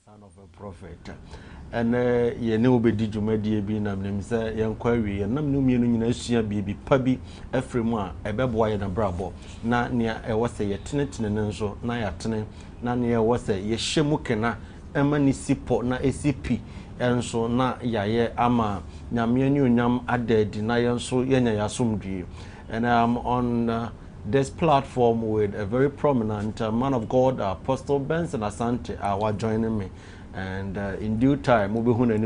son of a prophet. And ye know be did you media be nam say young query and nam no meaning baby pubby every one a beboy and a brabo. Na near a was a tenet and so na ya tene na near was a ye shemukena emani sipo na ACP and so na ya ye ama nyamianu nyam ade deny so yenya yasumdri. And I'm on this platform with a very prominent man of God, Apostle Benson Asante, are joining me. And in due time, we'll be home and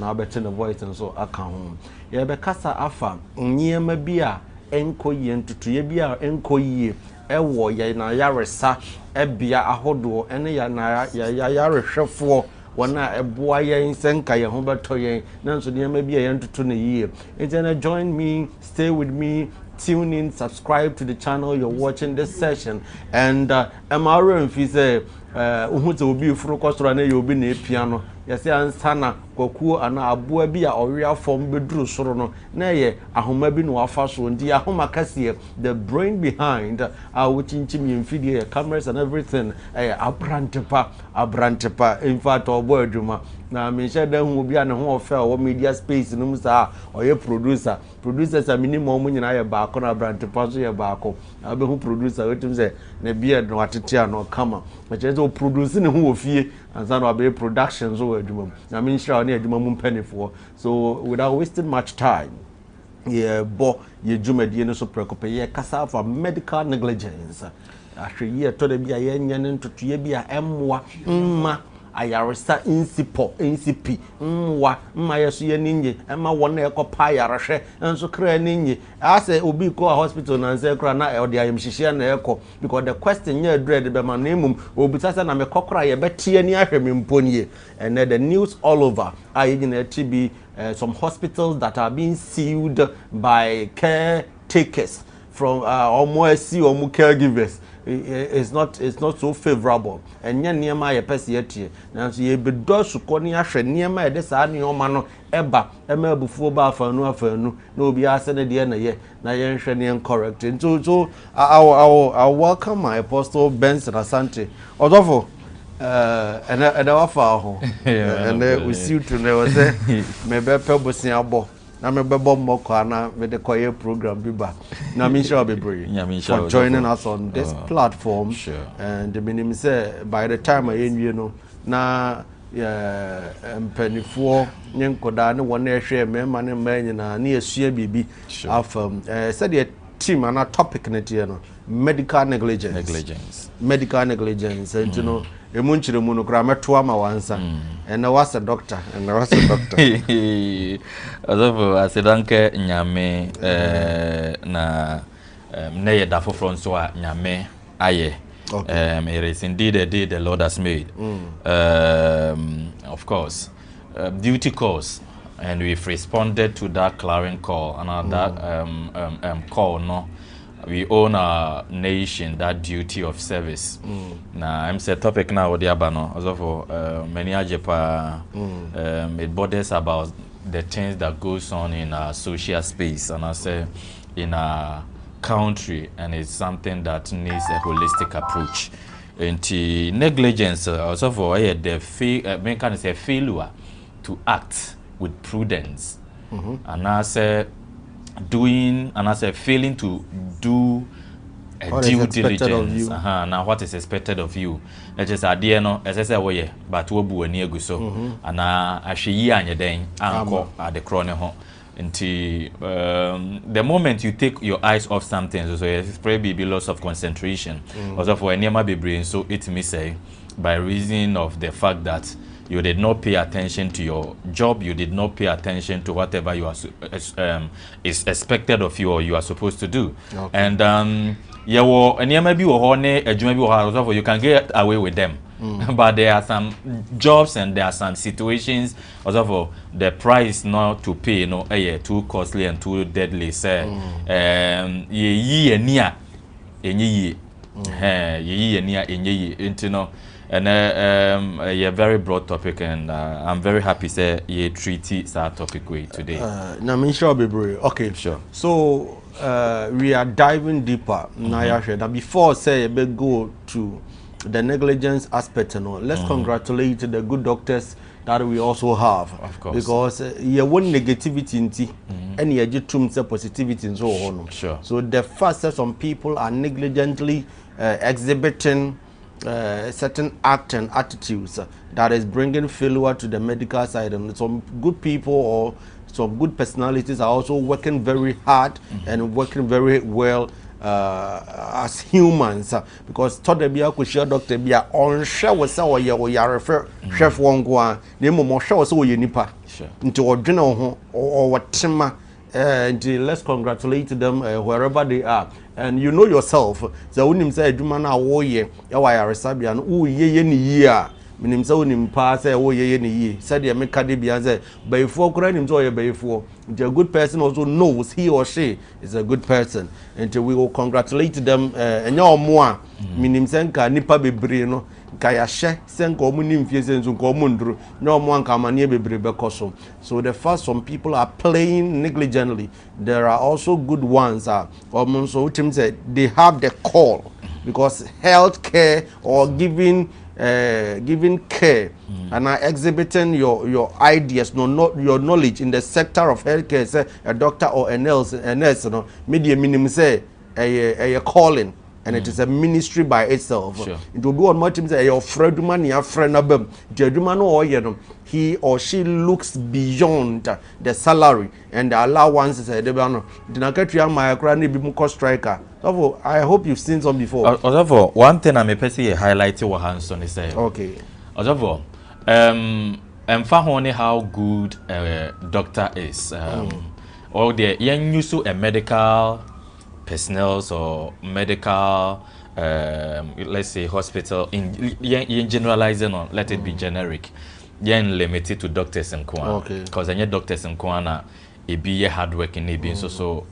I'll be the voice and so I come home. Yeah, because afa, nyema bia enko ye ntutu ye bia enko ye ewo ye na yaresa ebia ahodo ene ya na ya yarehwefo wana eboa ye nsenka ye ho beto ye nanso nyema bia ye ntutu na ye. Enti join me, stay with me. Tune in, subscribe to the channel you're watching this session, and MRM if you say will be frokostra na you be na piano yes ansana kwakuo ana aboa bi a oria form beduru soro no na ye ahoma bi no afa so ndi ahoma kase the brain behind whichim yemfidie cameras and everything abrantepa in fact obo adwuma na me share dan hu bi a ne ho ofa o media space no musa oye producers a minimum nyina ye baako na abrantepa so ye baako abe hu producer wetim say na bia no atete ano kama me say produce ne hu ofie ansa no abe production so adwuma na me share na adwuma mu penifo. So without wasting much time, yeah, bo ye dwumadie no so prekope ye kasa for medical negligence ahwe ye to de bia ye nyane ntoto ye bia emwa mma ayaresa insipi mma yeso ye ninye emma wona ekopa ayarehwe enso kra ninye ase obi ko hospital na nse kra na ode ayemhihie na eko because the question ye dread be ma na emum obi sasa na me kokora ye betie ni ahwe me mponie and the news all over are in TB some hospitals that are being sealed by caretakers from almost caregivers. It's not so favorable and nya niema ye pese yetie na so ye bedo suko ni ahwe niema ye de saa ne oma no eba abufuo ba afanu na obi ase ne de na ye nhwe ne correct. So I welcome my Apostle Benson Asante odofo and our ho and we see you to say maybe people see abo na me bebo moko na me de koye program biba na me sure be brave for joining us on this platform. Sure. And the minimum say by the time I you know na mpanifo nyenkoda ne wona ehwe me ma ne ma nyina na esua bibi afam said the team and our topic net you know medical negligence and you know emunchire mu no kra meto ama wansa and was a doctor although asidanke nyame na neye da foforo nso a nyame aye. It is indeed a day the Lord has made. Of course, duty calls, and we've responded to that clarion call, and that call, no, we own our nation that duty of service. Now, I'm saying topic now with the abano. Also for many ajepa, it borders about the things that goes on in our social space, and I say in our country, and it's something that needs a holistic approach. And the negligence also for the can say failure to act with prudence, and I say failing to do a due diligence. Now what is expected of you? It is idea no as I say way, but we bu ani aguso, and I she anye den anko at the corner home. Until the moment you take your eyes off something, so it's probably be loss of concentration. Also for any be brain, so it may say by reason of the fact that you did not pay attention to your job, you did not pay attention to whatever you are is expected of you or you are supposed to do. Okay. And yeah, well, and maybe you can get away with them. But there are some jobs and there are some situations also for the price not to pay too costly and too deadly. Say ye near and a very broad topic, and I'm very happy say ye treaty that topic way today. Now me sure be brave. Okay, sure. So we are diving deeper. Now before say we go to the negligence aspect, let's congratulate the good doctors that we also have. Of course. Because you want negativity and you get positivity and so on. Sure. So the fact that some people are negligently exhibiting certain act and attitudes that is bringing failure to the medical side, and some good people or some good personalities are also working very hard and working very well as humans, because today be a kushia doctor be a on share was our ya refer chef one go na mo share so ye nipa into odwene ho or watema, and let's congratulate them wherever they are. And you know yourself, so when him say adwuma na wo ye ya wa ya resabia no wo ye ni yi a minim say wonim pa say wo ye ni yi said the make de bia say bayfo kura nim say bayfo. The good person also knows he or she is a good person, and we will congratulate them. Enya omo a minim say nka nipa bebre no nka ya hye say nka omo nim fie say nka omo nduru nya omo nka amane bebre bekoso. So the first, some people are playing negligently. There are also good ones so say they have the call, because health care or giving care and are exhibiting your ideas, not your knowledge in the sector of healthcare, say a doctor or a nurse, media minimum say a calling, and it is a ministry by itself. Sure. It will be on my team say your friend man, your friend abem, he or she looks beyond the salary and the allowances. Striker. So I hope you've seen some before. Also, one thing I may personally highlight what Hanson is saying. Okay. Also, how good a doctor is. Or the young use a medical personnel or medical, let's say hospital in generalizing or let it be generic. Yen limited to doctors and Kwan. Okay. Because any doctors and Kwana, it be a hard working, it be so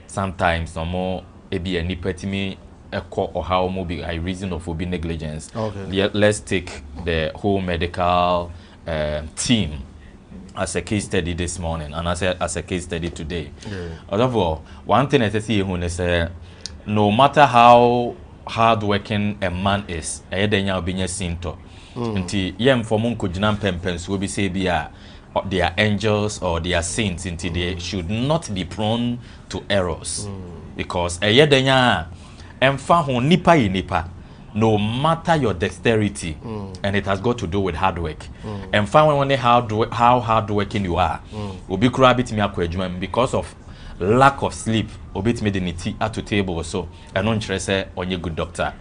sometimes no more it be any petty or how maybe a reason of be negligence. Okay. Let's take the whole medical team as a case study this morning and as a case study today. Although one thing I see is no matter how hard working a man is, I don't be seen to. Nti yem for mun kujina pempens will be say they are angels or they are saints, until they should not be prone to errors, because yedenya emfa ho nipa nipa, no matter your dexterity, and it has got to do with hard work. And when how hard working you are, will be crabit me akwadwuma because of lack of sleep, obit me the niti at the table or so, and non interest on your good doctor.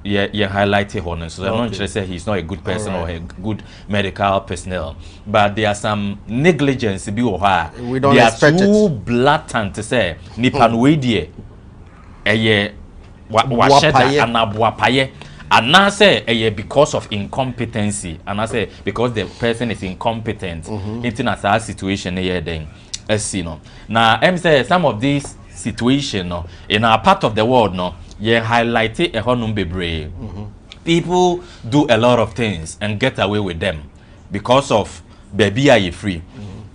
Yeah, highlight it honest. So I'm not interested he's not a good person or a good medical personnel. But there are some negligence be or we don't they expect are too it. blatant to say nipan wedie eye wa sheda anabuapaye. And I say because of incompetency, and I say because the person is incompetent in a situation then now I'm say some of these situations in our part of the world highlight it a honum bebre. People do a lot of things and get away with them because of baby are you free.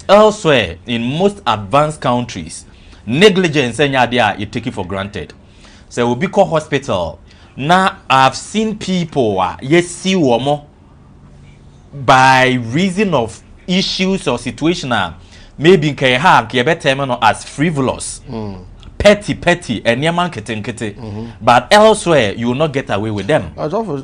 Elsewhere in most advanced countries, negligence and you take it for granted. So we call hospital. Now I've seen people yes see womo by reason of issues or situation maybe can have better as frivolous. Petty and yaman kete but elsewhere you will not get away with them.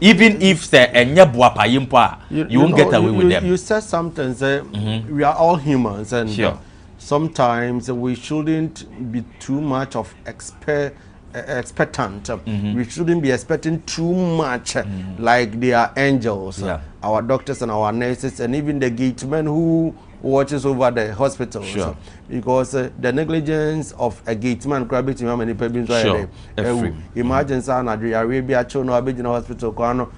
Even if say you won't get away with them. You said something, say we are all humans, and sometimes we shouldn't be too much of expectant. We shouldn't be expecting too much like they are angels, our doctors and our nurses, and even the gatemen who watches over the hospitals. Because the negligence of a gateman grabbing him many people imagine son Arabia chono abijina hospital kwano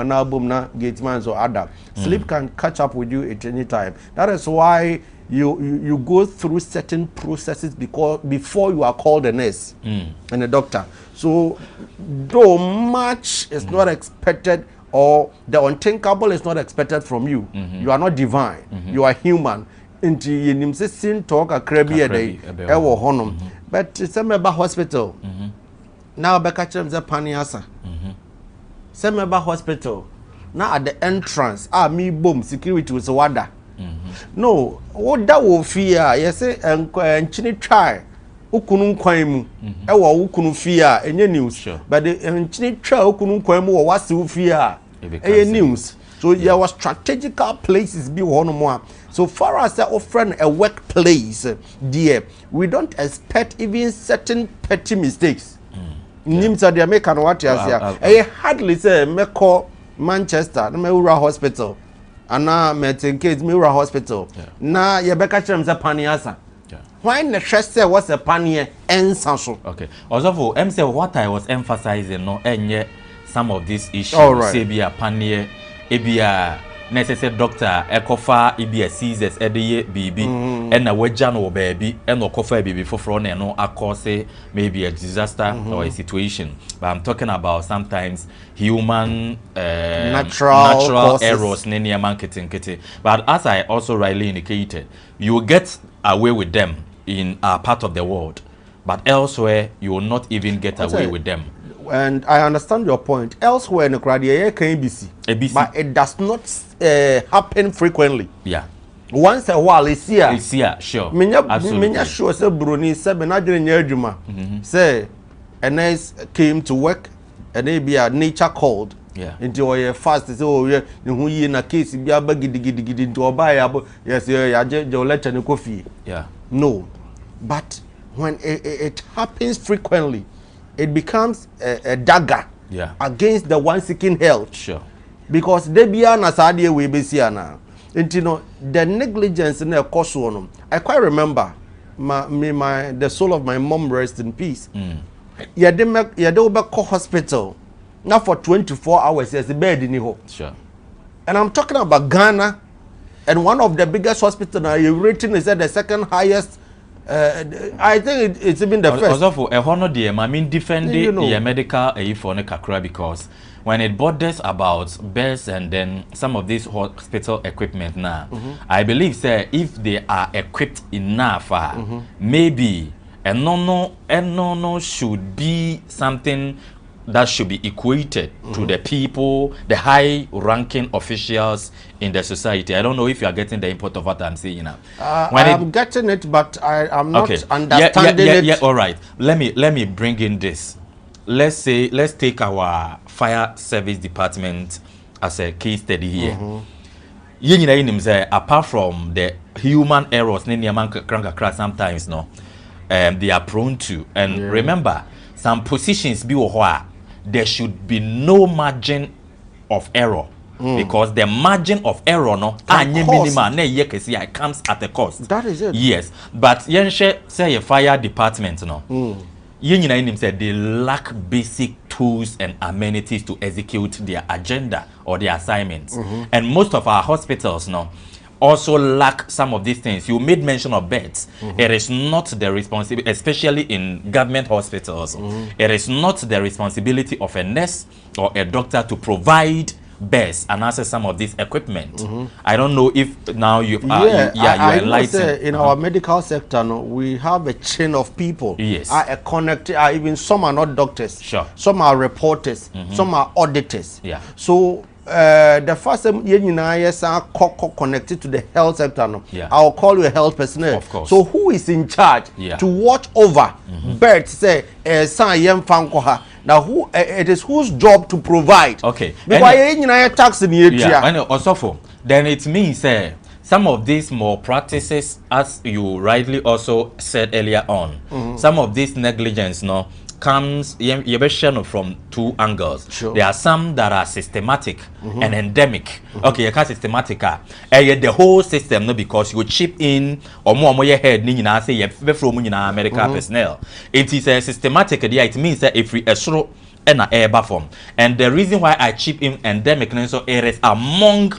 na boom na gateman so other sleep can catch up with you at any time. That is why you go through certain processes before you are called a nurse and a doctor. So though much is not expected, or the unthinkable is not expected from you. You are not divine. You are human. Into yenimse sin talk a crabby a day. Ewo honum. But it's a member hospital. now be catch them say paniasa say meba hospital now at the entrance me boom security was wada no what that will fear yes say enchini try ukunu kwan mu e wo ukunu fear enye news but the enchini try ukunu kwan mu wo wase fear e news so there was strategical places be one more. So far as our friend a workplace, dear, we don't expect even certain petty mistakes. Nimsa they make an what you say. I hardly say me call Manchester, me ura hospital, and now me take case me ura hospital. Na ye beka chem say paniasa. Why the stress say what's a panier and sanso? Okay. Also for say what I was emphasizing no enye some of these issues. Say be a panier. Ebia necessary doctor ekofa ebia seizures edeye bibi and na waja no baby and okofa bibi for na no akose maybe a disaster or a situation, but I'm talking about sometimes human natural errors in marketing kete. But as I also rightly indicated, you get away with them in a part of the world, but elsewhere you will not even get away with them. And I understand your point. Elsewhere in the crowd, can be but it does not happen frequently. Yeah. Once a while, it's here. It's here, sure. Minya sure say Bruni say benadre nyejuma. Say a nurse came to work and they be a nature called. Yeah. Into your fast say oh yeah, who ye na case be a gidi into oba yes yeah you lecture no coffee. Yeah. No. But when it happens frequently, it becomes a dagger against the one seeking help. Sure. Because they be an asadi we be see now. And you know the negligence in the course one. I quite remember the soul of my mom rest in peace. Yeah, they call hospital now for 24 hours. There's a bed in the Sure. And I'm talking about Ghana, and one of the biggest hospitals now. Your rating is at the second highest. I think it's even the first. Also for a honor dear, I mean defend the medical for kakra because when it borders about beds and then some of these hospital equipment now, I believe say if they are equipped enough, maybe a no should be something that should be equated to the people, the high-ranking officials in the society. I don't know if you are getting the import of what I'm saying now. I'm getting it, but I'm not understanding it. Yeah, all right. Let me bring in this. Let's take our fire service department as a case study here. Apart from the human errors, sometimes they are prone to. And remember, some positions be there should be no margin of error because the margin of error it comes at a cost. That is it. Yes, but say a fire department they lack basic tools and amenities to execute their agenda or their assignments, and most of our hospitals also lack some of these things. You made mention of beds. It is not the responsibility, especially in government hospitals, it is not the responsibility of a nurse or a doctor to provide beds and access some of this equipment. I don't know if now you are you enlightened. In our medical sector, we have a chain of people. Yes. Are connected. Even some are not doctors. Sure. Some are reporters. Some are auditors. Yeah. So the first time connected to the health sector, I'll call you a health personnel. Of course. So who is in charge to watch over birds? Say, now who it is whose job to provide? Okay. Because tax in and also then it means some of these more practices, as you rightly also said earlier on, some of this negligence comes from two angles. Sure. There are some that are systematic and endemic. Okay, you can't systematic. The whole system, because you chip in or more your head, say from medical personnel. It is a systematic. It means that if we assure and a form, and the reason why I chip in endemic, so it is among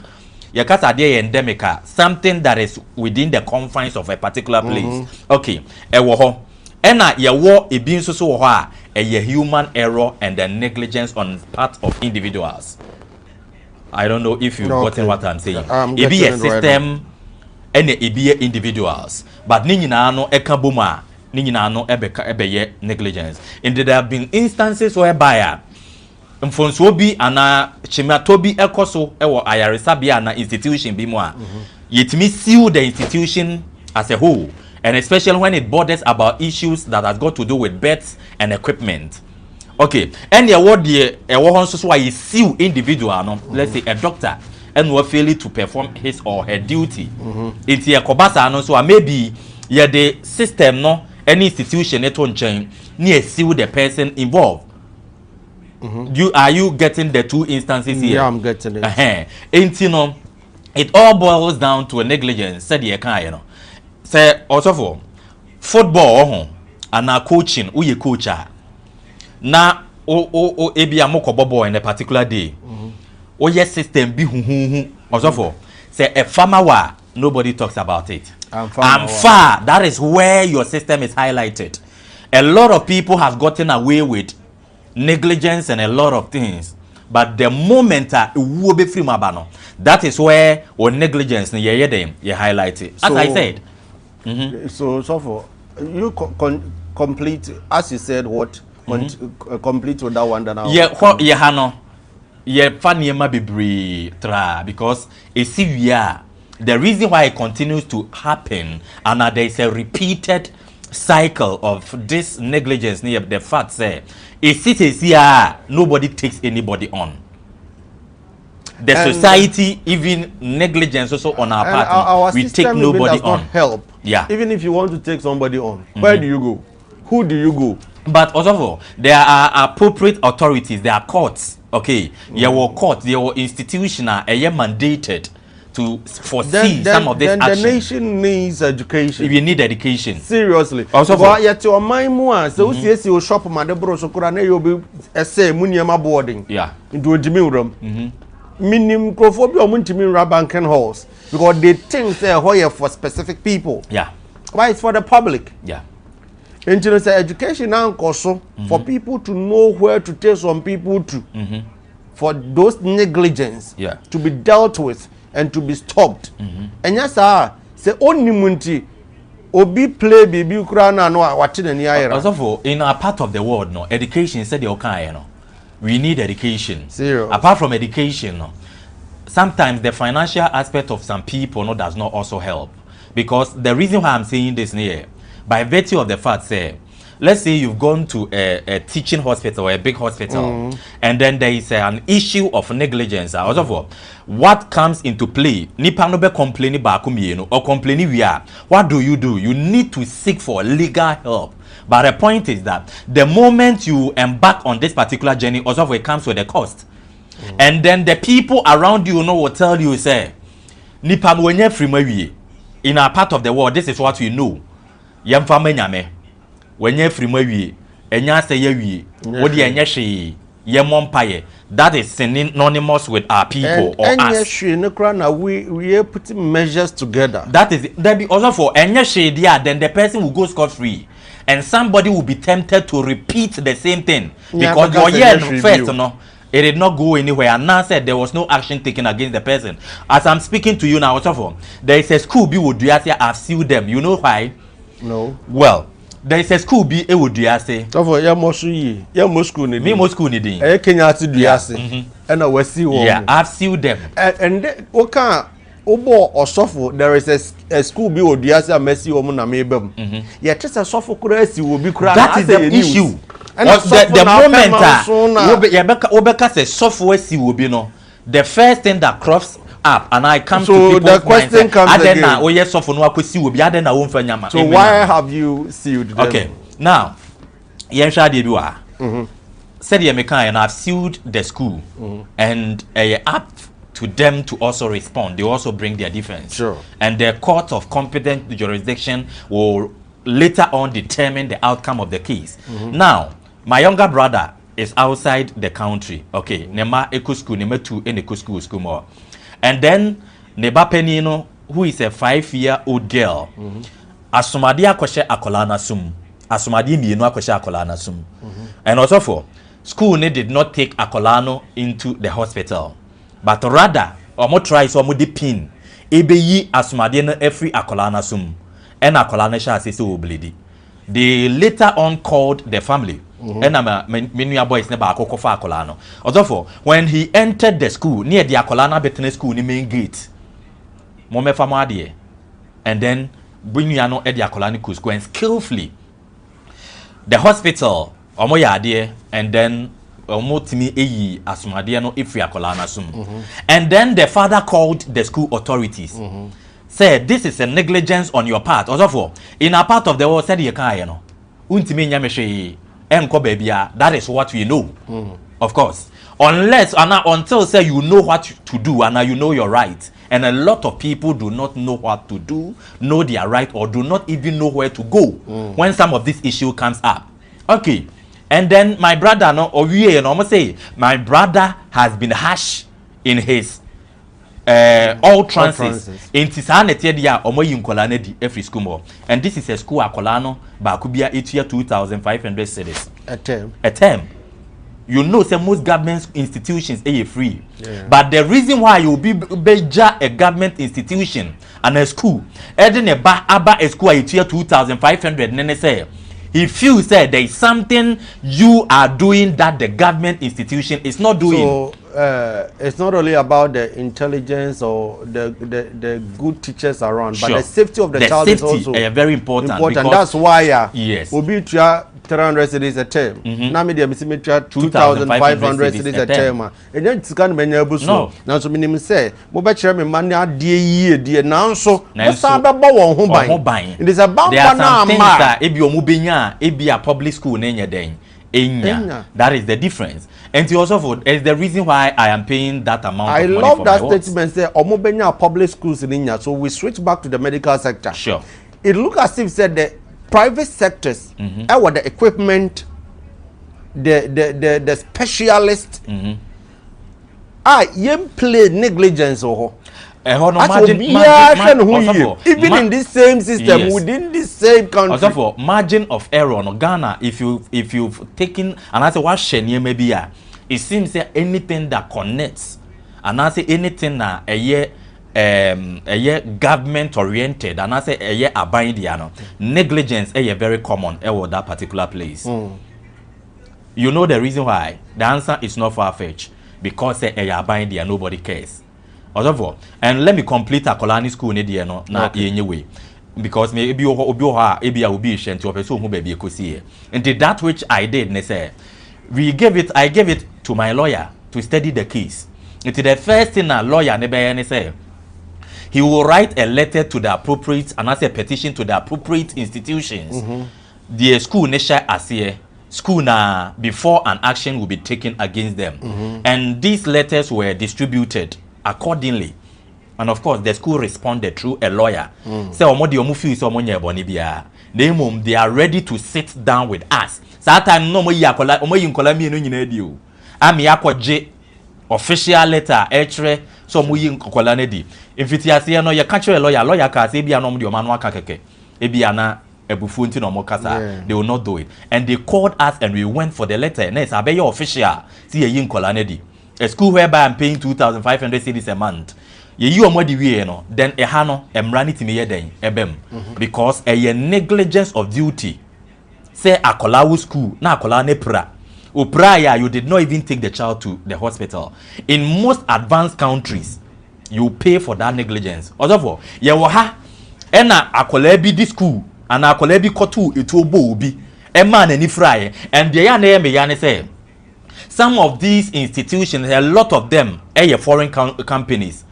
endemic, something that is within the confines of a particular place. Okay, Ena yawo ebin so wo a human error and the negligence on part of individuals. I don't know if you've gotten what I'm saying. It be a system and it be individuals. But ni nyina no eka boma ni nyina no ebe negligence. And there have been instances whereby mfonso bi ana chimato bi ekoso ewo ayaresa bia na institution bi mu a yetimi seal the institution as a whole, and especially when it borders about issues that has got to do with beds and equipment. Okay, and what the so why you seal individual no, let's say a doctor and will fail to perform his or her duty. It's a kobasa no, so maybe the system no, any institution it won't change near seal the person involved. Are you getting the two instances here? Yeah, I'm getting it. And you know, it all boils down to a negligence. Said the you know. Say also for football and our coaching, who you coacher. Na ebi amoko bobo in a particular day. Yes system bi hu. Also for say a farmer wa nobody talks about it. I'm far. That is where your system is highlighted. A lot of people have gotten away with negligence and a lot of things, but the moment will be free mabano, that is where or negligence you highlight it. As I said. So for you complete, as you said, what complete with that one that now. Funny be tra because the reason why it continues to happen and there is a repeated cycle of this negligence near the fact say it is here nobody takes anybody on. The society even negligence also on our part. We take nobody on. Help. Yeah. Even if you want to take somebody on, where do you go? Who do you go? But also there are appropriate authorities, there are courts. Okay. There were courts, there were institutional mandated to foresee some of this action. The nation needs education. If you need education. Seriously. Also but yet your mind more so you shop madebro so kura you be say muniama boarding. Yeah. Into a room. Minim crophobia muntimi banking halls because they think they're here for specific people. Yeah. Why it's for the public. Yeah. And you know, say education now also for people to know where to take some people to for those negligence to be dealt with and to be stopped. And yes, say only munti obi play baby ukrana no watching any ira. Also for in our part of the world, no education said the okay, no. We need education. Zero. Apart from education, no, sometimes the financial aspect of some people no does not also help. Because the reason why I'm saying this here, by virtue of the fact, say, let's say you've gone to a teaching hospital or a big hospital, and then there is an issue of negligence. Also, for what comes into play, nipa no be complaining ba kumieno or complaining we are. What do? You need to seek for legal help. But the point is that the moment you embark on this particular journey, also it comes with a cost. And then the people around you know will tell you, say, nipa mwenye free in our part of the world, this is what we know. Yam fama nyame. Wenye free mwe enya se ye wodi enya hwe ye mompaye. That is synonymous with our people or us. We put measures together. That is there be also for enya hwe there, then the person will go scot free. And somebody will be tempted to repeat the same thing because your year first, no, it did not go anywhere. And now said there was no action taken against the person. As I'm speaking to you now, also there is a school be would do I say I've sued them. You know why? No. Well, there is a school be would do I say. So yeah, most school need. Me most school need. Kenya to do I say. And I will see. Yeah, I've sued them. And okay. Obo or suffer there is a school be odiasa mercy woman na mebem yeah just a suffer kurasi will be cry. That is the issue. And the moment obeka say software si will be no the first thing that crops up and I come so to people the question comes again na oye suffer no akosi will be aden na won fa nyama. So why have you sued them? Okay, now yen sha de bi wa said ye mekan and I've sued the school and up to them to also respond. They also bring their defense. Sure. And the court of competent jurisdiction will later on determine the outcome of the case. Now, my younger brother is outside the country. Okay, nema eku school, nema two in eku school more. And then neba penino, who is a 5-year-old girl, asumadi akweshe akolana sum. Asumadi mienu akweshe akolana sum. And also for school did not take akolano into the hospital. But rather, omo try so omo de pin. Ebe yi asumade no every akolana sum. En akolana sha se obledi. they later on called the family. And many boys never akofa akolano. Also, when he entered the school near the akolana between school, the main gate, mome famadi, and then bring you at the akolani school and skillfully the hospital, omoya and then omotimi eyi asumade no ifi akolana sum. And then the father called the school authorities. Said this is a negligence on your part. Also, in a part of the world, said you can't, untimi nyameshe. That is what we know, of course. Unless until say you know what to do and you know your right, and a lot of people do not know what to do, know their right, or do not even know where to go when some of this issue comes up. Okay, and then my brother say my brother has been harsh in his all trances into sanity dia omoyi nkola na di every school more, and this is a school akola no ba kubia etia 2,500 cedis a term. You know, say most government institutions are free, but the reason why you be a government institution and a school a school etia 2,500 nene say he feels that there is something you are doing that the government institution is not doing. So, it's not only about the intelligence or the good teachers around, but the safety of the child is also very important. That's why yes, we'll be 300 cities a term. Now me 2,500 cities a term. And then it's kind of many able to. Now so minimum say, "Mobile chairman money dear now so." It is about there are some things that if you mubenya, if be a public school nenya den. That is the difference, and also is the reason why I am paying that amount. I of money love for that my statement. Say, "Omobenya public schools in India." So we switch back to the medical sector. Sure. It looks as if said the private sectors, what the equipment, the specialists, yem play negligence or. Even in this same system, within this same country. Also for margin of error no Ghana, if you've taken and I say what shenye maybe it seems that anything that connects and I say anything that a year government oriented and I say a year abiding negligence very common at that particular place. You know the reason why? The answer is not far-fetched because a year abiding nobody cares. And let me complete a Kolani school na way because maybe I will be sent to a person who baby could see. And that which I did, I gave it to my lawyer to study the case. It's the first thing a lawyer say. He will write a letter to the appropriate and as a petition to the appropriate institutions. The school nation as here. School na before an action will be taken against them. And these letters were distributed accordingly, and of course the school responded through a lawyer. Say they are ready to sit down with us. That time no official letter so if it is no you catch a lawyer can say no they will not do it, and they called us and we went for the letter. Next official see a school whereby I'm paying 2,500 cedis a month. You are more the then a hano emrani timiye den ebem because a negligence of duty. Say a kolawu school na kola nepra. Prior you did not even take the child to the hospital. In most advanced countries, you pay for that negligence. Although ye waha ena akola bi di school and akola bi kotu etobo obi e man ani fry and the yana me yana say some of these institutions, a lot of them are foreign companies.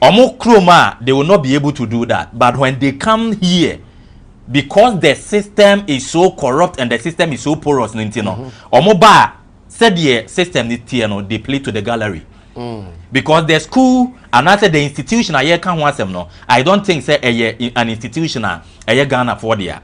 They will not be able to do that. But when they come here, because the system is so corrupt and the system is so porous, said the system they play to the gallery. Because the school and after the institution I don't think say an institution Ghana for there.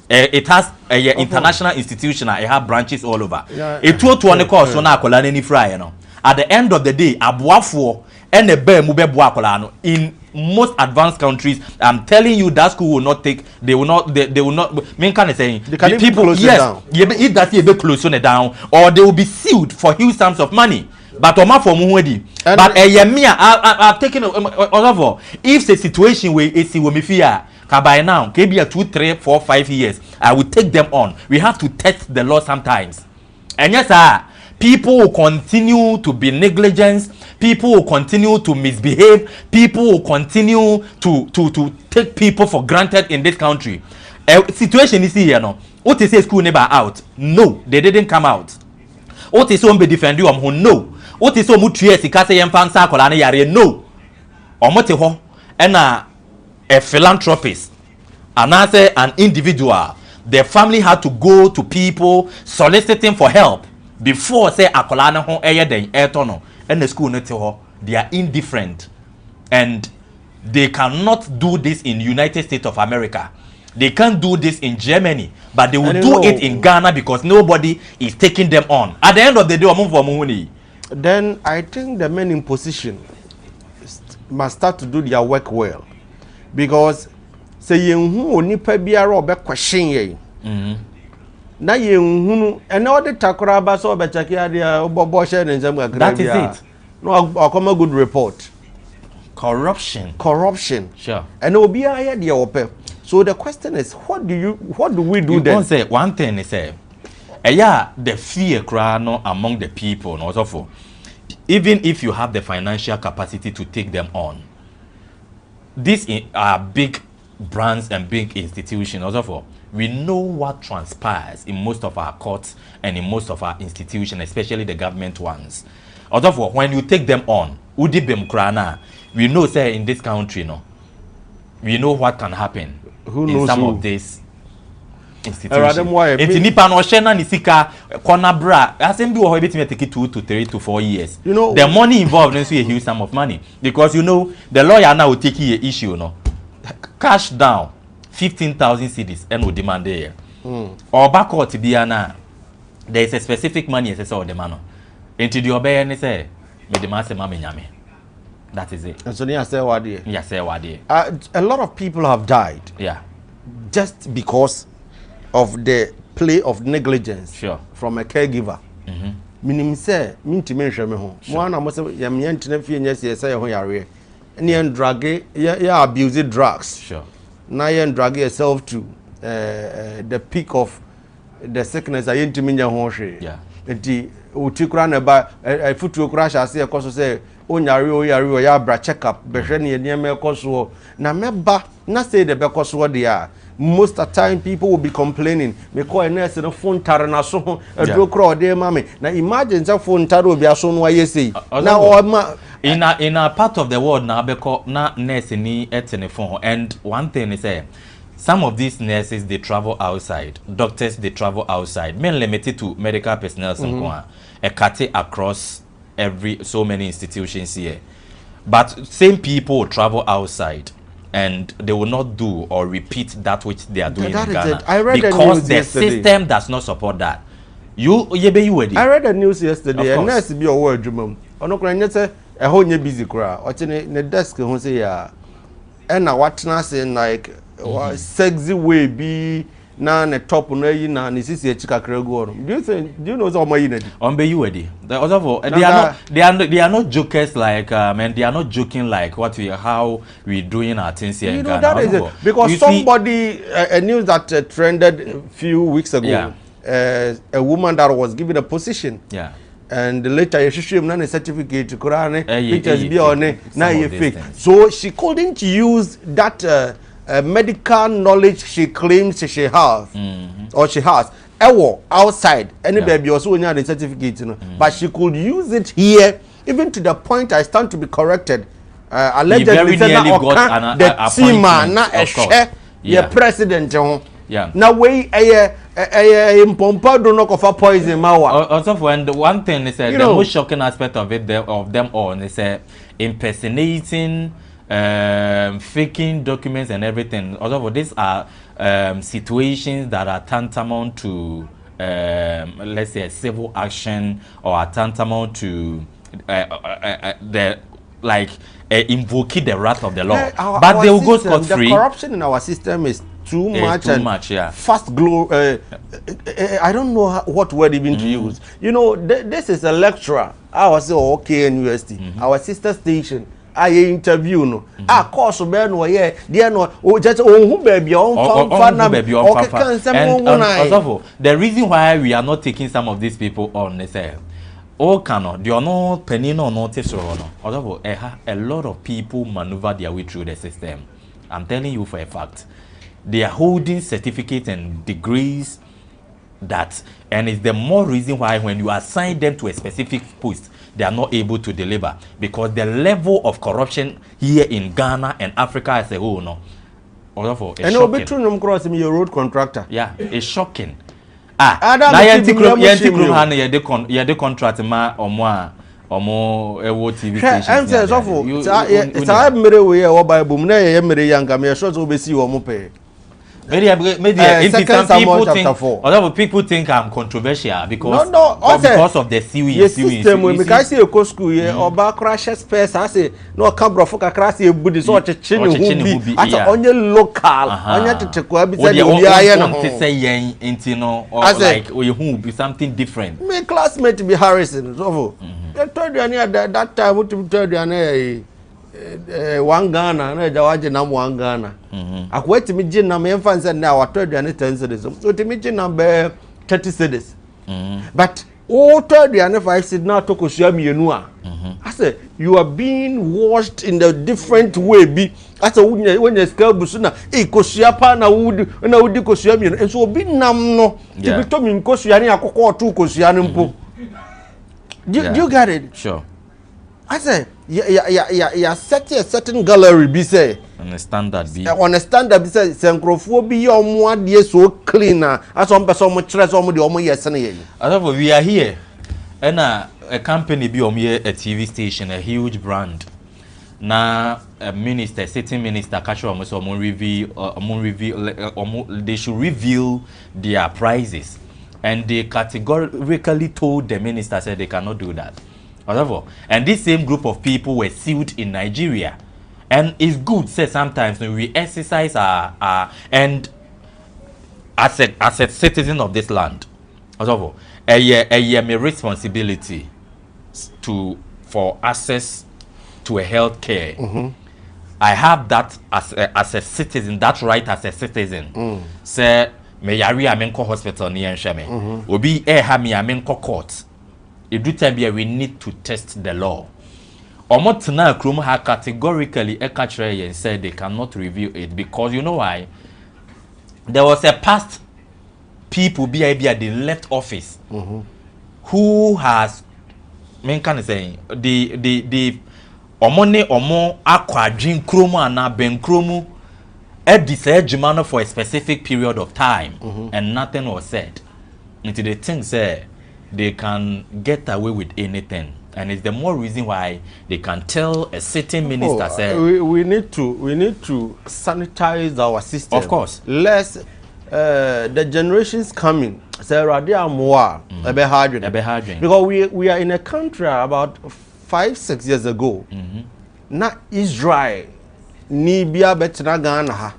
It has a international institution. It has branches all over. It will to one course on any fry. At the end of the day, abuafo and a bear mube buakolano in most advanced countries. I'm telling you that school will not take. They will not. They will not. Mean kind of saying the people close it down. If that's a bit close on it down, or they will be sued for huge sums of money. But Oma for Muwedi. But I've taken if the situation where it's me fear. By now, maybe 2, 3, 4, 5 years, I will take them on. We have to test the law sometimes. And yes, sir, people will continue to be negligent. People will continue to misbehave. People will continue to take people for granted in this country. Situation is here, no. What is a school neighbor out? No, they didn't come out. What is one be defend you? No. What is so much years? Because I am fancy kolane yare. No. Omote ho. And a philanthropist, and as an individual, the family had to go to people soliciting for help before say akolane ho eye den etono. And the school nete ho. They are indifferent, and they cannot do this in United States of America. They can't do this in Germany, but they will do it in Ghana because nobody is taking them on. At the end of the day, then I think the men in position must start to do their work well, because say you nipa biara obe question ye. Na you and all the takraba so be check ya obobo share nzem ga. That is it. No, I'll come a good report. Corruption. Sure. And obi aya dia ope. So the question is, what do we do then? You say one thing is the fear crowd among the people, and also for even if you have the financial capacity to take them on, these are big brands and big institutions. Also for we know what transpires in most of our courts and in most of our institutions, especially the government ones. Also for when you take them on, udibem krana, we know say in this country, no, we know what can happen. Who knows in some who? of these institutions. If nipa no share ni sika corner bra, asem bi wo be take it 2 to 3 to 4 years. You know, the money involved is a huge sum of money, because you know the lawyer now will take you a issue, no, cash down 15,000 cedis and will demand there. Or back court biana, there is a specific money as I the man. Into the obey and say me demand say mama nyame. That is it. And so you say what dear? Yeah, say what dear. A lot of people have died. Yeah. Just because of the play of negligence. Sure. From a caregiver. Minim say minti menhwe me ho. Mo ana mo say yam yentena fie nya say ho yare. And yen drug ya abuse drugs. Sure. Now yen drag yourself to the peak of the sickness ayentimi nya ho hwe. Yeah. Enti utikura na ba futuo kura sha say ekoso say oyare ya bra check up behwe ne enema ekoso na meba na say the bekoso there. Most of the time people will be complaining because nurse no phone tare na so adro kro dey mame na imagine say phone tare obi aso no aye say na in a part of the world na beko na nurse ni etene phone. And one thing is some of these nurses, they travel outside. Doctors, they travel outside. Men limited to medical personnel, a cutting across so many institutions here. But same people travel outside, and they will not do or repeat that which they are doing in Ghana. I read because the system does not support that. I read the news yesterday, and nurse be a word, Jumum. Onokra say a whole new busy crowd. Watching in the desk, who say, and now what saying like. Sexy way be na na top na yi na ni sisi e chika krego. Do you know so my on be you ready? The other for they are not jokers like and they are not joking like how we doing our things here in Ghana. That is it. Because somebody a news that trended a few weeks ago, a woman that was given a position. Yeah. And later she na a certificate Quran pictures be on na fake. So she couldn't use that medical knowledge she claims she has or she has outside any baby also need the certificate, you know, but she could use it here, even to the point I stand to be corrected. Allegedly the team na president now way impompa do not offer poison mawa. Also when the one thing is the most shocking aspect of it of them all is impersonating, faking documents and everything. Although these are situations that are tantamount to let's say a civil action, or are tantamount to invoking the wrath of the law. But they will go scot free. The corruption in our system is too much, yeah. Fast glow. I don't know what word even to use. You know, this is a lecturer. I was okay in university. Our sister station. aye interview no course be no ye de no o just ohun baby on fa and the reason why we are not taking some of these people on is all cannot they are not penny no notice or no although a lot of people maneuver their way through the system. I'm telling you for a fact they are holding certificates and degrees and it's the more reason why when you assign them to a specific post they are not able to deliver because the level of corruption here in Ghana and Africa as a whole no although it's shocking. Your road contractor it's shocking. Na ye de contract ma omo ewo TV station. Say so for say mere we e wo Bible na ye mere yanga me sure so be see wo mo pe. People think I'm controversial because of the system we because say go school here oba crashes space I say no can brofo kakra say ebudi so cheche ne hu bi ata onye local onye teteko abi say obi aye no say yen enti no or like we hu be something different. My classmate be Harrison so they told you that time what to tell you one Ghana na jawaje na one Ghana akweti mi gin na me mfanse na watodi ane 10 cedis so ti mi gin na be 30 cedis but o todi ane 5 cedis na to kosua mienu a I say you are being washed in a different way bi I say when you scale busu na kosua pa na wudi kosua mienu enso obi nam no ti bi to mi kosua ni akoko otu kosua ni mpo do you get it? Sure. I say, yeah, set a certain gallery, be say. On a standard, be. On a standard, be say, Sanchrophobia, your one year so cleaner, as some person much less on the almost yes and we are here, and a company be on here, a TV station, a huge brand. Now, a minister, sitting minister, catch almost they should reveal their prices. And they categorically told the minister, said they cannot do that. However, and this same group of people were sued in Nigeria. And it's good, say sometimes when we exercise our and as a citizen of this land. However, a responsibility for access to a health care. I have that as a citizen, that right as a citizen. Say me yari amenko hospital ni enhweme obi ha me amenko court edu time we need to test the law omotena krom ha categorically ekachre and said they cannot review it because you know why there was a past people they left office who has can say the omone omo akwadwin krom ana ben krom said Jumano for a specific period of time and nothing was said until they think say they can get away with anything and it's the more reason why they can tell a sitting minister say we need to sanitize our system. Of course, less the generations coming say radia more because we are in a country about 5-6 years ago not Israel ni bia betina Ghana ha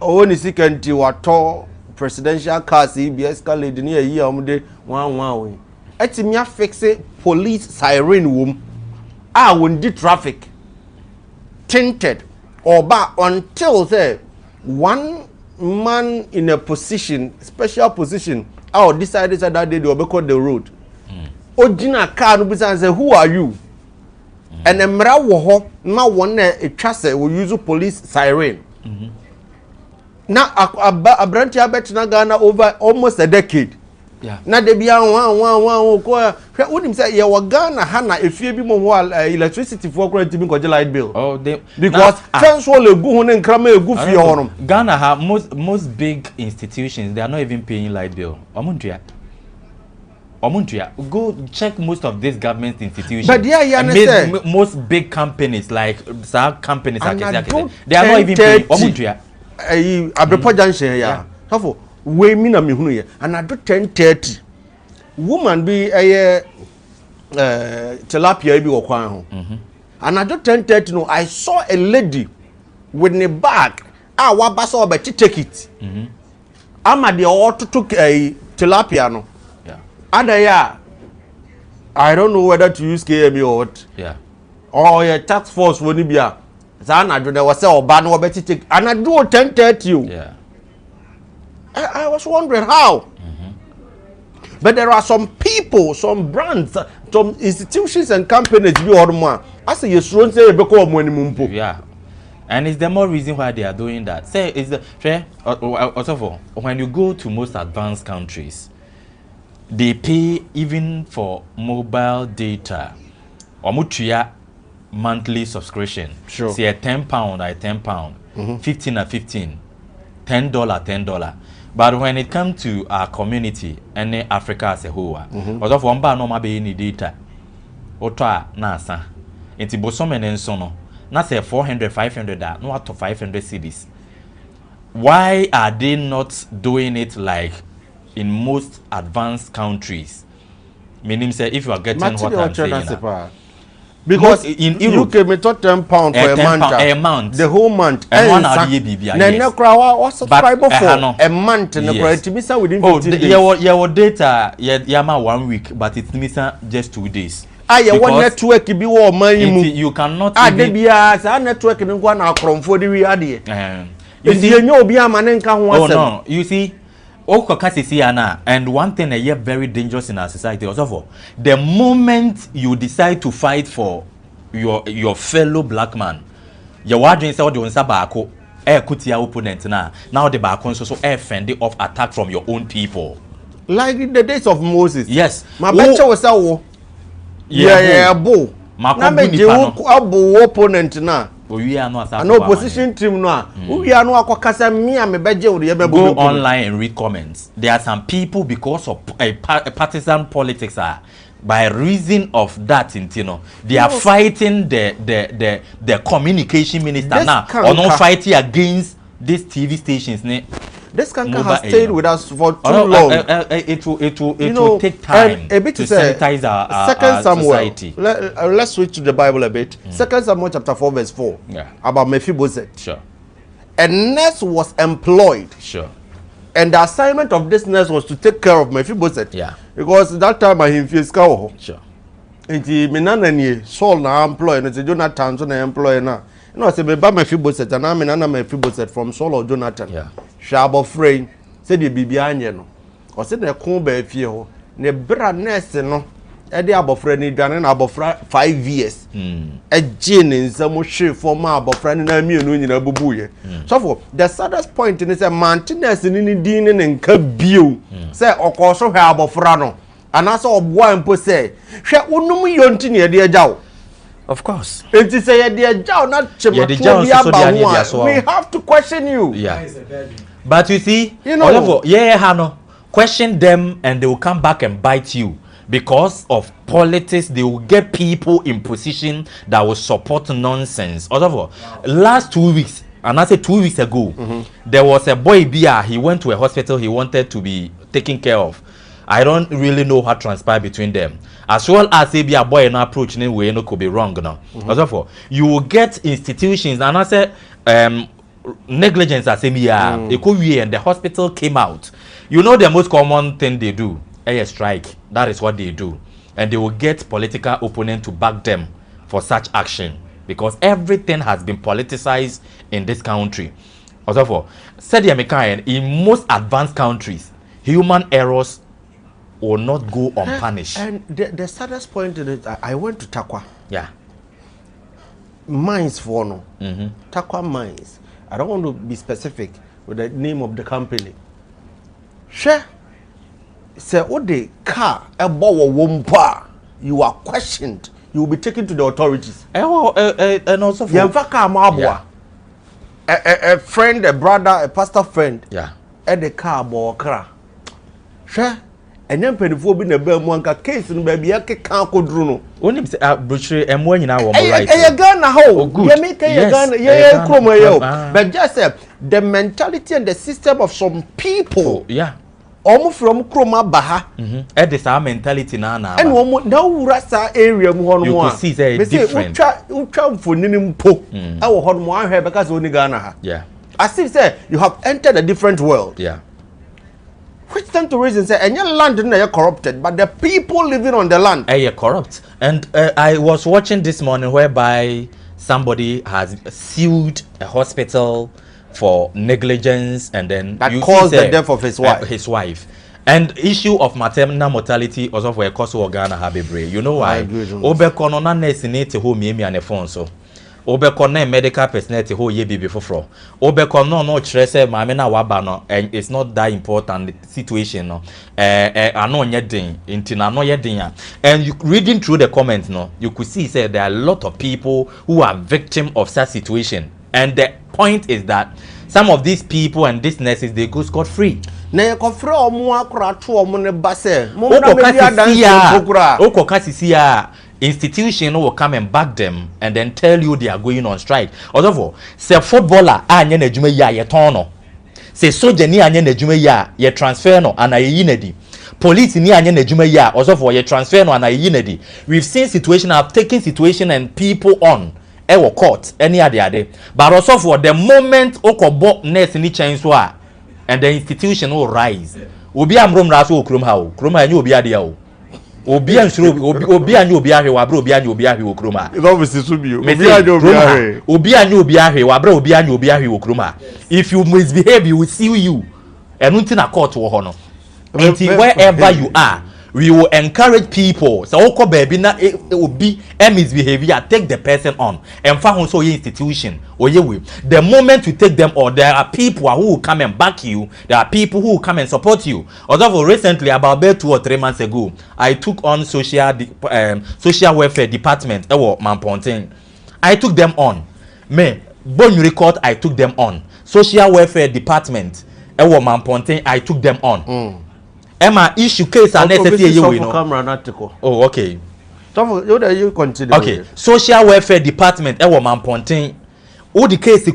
oni sikanti wato presidential cars EBS escalate ni ayi amde wan we etimi afixe police siren wom a wondi traffic tinted oba until say one man in a position special position decided that day they obey the road ojina car no bisa say who are you and emra wo ho na won na etwase we use police siren na abranti abetina Ghana over almost a decade na de bia wan ko hwe wonim say ye wo Ghana ha na efie bi mo ho electricity for current bi ko light bill because transfer le gu ho ne nkrama egu fie ho Ghana ha most big institutions they are not even paying light bill go check most of these government institutions. But most big companies like companies they are not even paying. Abrepo junction ya. How we me na me hunu ye. And I do 10:30. Woman be tilapia bi wo kwan ho. And I do 10:30 no I saw a lady with a bag. Wa ba so be take it. Ama de o took tilapia no. I don't know whether to use KME or what. or your tax force woni bia za na do there was say oba no obeti take and I do 10:30. Yeah. I was wondering how. But there are some people, some brands, some institutions and companies be order. I say you should say be call money mumpo. Yeah. And it's the more reason why they are doing that. Say is the also for when you go to most advanced countries, they pay even for mobile data. Omutuya monthly subscription. Sure. Say £10 or £10, 15 or 15, $10, $10. But when it comes to our community and Africa as a whole, also for one bar no ma be any data. Otoa nasa. Inti bosom and ensono. Na say 400, 500 no up to 500 cedis. Why are they not doing it like in most advanced countries? Meaning say if you are getting what I'm saying. Because in Europe, you can £10 for a month. The whole month. And one hour BBI. Then was subscriber for a month and the missing within 15 days. Your data, yama 1 week, but it's missing just 2 days. One network be war money. You cannot. Network and one hour from 40 years. You see, oh no, you see. And one thing that is very dangerous in our society also the moment you decide to fight for your fellow black man, your wardrobe say what you want to kutia opponent now the back so fend off attack from your own people. Like in the days of Moses. Yes. My betcha was a bull. My opponent now. We are not an opposition team now. We are not go online and read comments. There are some people because of a partisan politics by reason of that, they are fighting the communication minister this now or not fighting against these TV stations. This cancer has stayed with us for too long. It will take time a bit to sanitize our society. Let's switch to the Bible a bit. 2 Samuel chapter 4 verse 4. Yeah. About Mephibosheth. Sure. A nurse was employed. Sure. And the assignment of this nurse was to take care of Mephibosheth. Yeah. Because that time I him feels cow. Sure. And he menana Saul na employ and it's Jonathan so na employ na. You know, say me ba Mephibosheth and I menana Mephibosheth from Saul or Jonathan. Yeah. Shabo frame said the bibi anye no or said the con be fie ho ne bra nurse no e de abofra ni dwane na abofra 5 years e gene nsamo hwe for ma abofra ni na mienu nyina bubuye so for the saddest point is say maintenance ni din ni nka bio say okoso hwe abofra no anasa oboa mpo say hwe unum yonti ne de agyaw. Of course. It is a we have to question you. Yeah. But you see, question them and they will come back and bite you. Because of politics, they will get people in position that will support nonsense. Also, last 2 weeks, and I said 2 weeks ago, there was a boy Bia, he went to a hospital he wanted to be taken care of. I don't really know what transpired between them. As well as a boy and approach in way no could be wrong now. Therefore, you will get institutions and I said negligence as a and the hospital came out. You know the most common thing they do, a strike. That is what they do. And they will get political opponent to back them for such action. Because everything has been politicized in this country. Therefore, said the in most advanced countries, human errors will not go unpunished. And the saddest point in it, I went to Takwa. Yeah. Mines for no. Takwa Mines. I don't want to be specific with the name of the company. Sure. Say, oh, the car, a bow wompa, you are questioned. You will be taken to the authorities. And also for a friend, a brother, a pastor friend. Yeah. At the car, boy, sure. And then penifo bi na be mu anka case no ba bia keka kodru onim se brochure emo nyina wo mo right e Ghana ho ye make ye Ghana ye kromo ye but just the mentality and the system of some people from kroma baha e the same mentality na and wo na wura sa area mu hono mo a see say different utwa mfonini mpo e wo hono mo ahwe be ka se oni Ghana ha as if say you have entered a different world. which stand to reason say any land is corrupted, but the people living on the land corrupt. And I was watching this morning whereby somebody has sued a hospital for negligence, and then that caused the death of his wife. And issue of maternal mortality also for a cause of Ghana Habibre. You know why? Obekono na nurse ni te ho miemi ane phone so. Obekono medical personnel te ho ye bibi foforo. Obekono no kire se maame na waba no, and it's not that important situation no. Ano nye den, inti na no ye den ya. And you reading through the comments no, you could see say there are a lot of people who are victim of such situation. And the point is that some of these people and these nurses, they go scot free. Na ye kofre omo akora to omo ne base. Institution will come and back them and then tell you they are going on strike. Although, say footballer anye na dwuma ya ye ton no. Say soldier ni anye na dwuma ya ye transfer no ana ye yinedi. Police ni anye na dwuma ya also ye transfer no ana ye yinedi. We've seen situation, have taken situation and people on ewo court any ade. But also for the moment okobo nurse ni change so a, and the institution will rise. Obi amrom raso okrom ha o. Krom ha nye obi ade ya o. Obi ansuro obi anye obi ahwe wa bra obi anye obi ahwe wo krom ha. Obviously so be obi anye obi ahwe. Obi anye obi ahwe wa bra obi anye obi ahwe wo krom ha. If you misbehave, we will sue you. Enunti na court wo ho no. Until wherever you are, we will encourage people. So oko baby na obi misbehavior, take the person on. And fa so your institution or ye will. The moment you take them on, there are people who will come and back you. There are people who will come and support you. Although recently, about 2 or 3 months ago, I took on social welfare department. Mampontin. I took them on. Me, when you record, I took them on. Social welfare department. Mampontin, I took them on. Emma issue case and necessary you know. Oh, okay. You continue. Okay. Social welfare department Mampontin. Oh, the case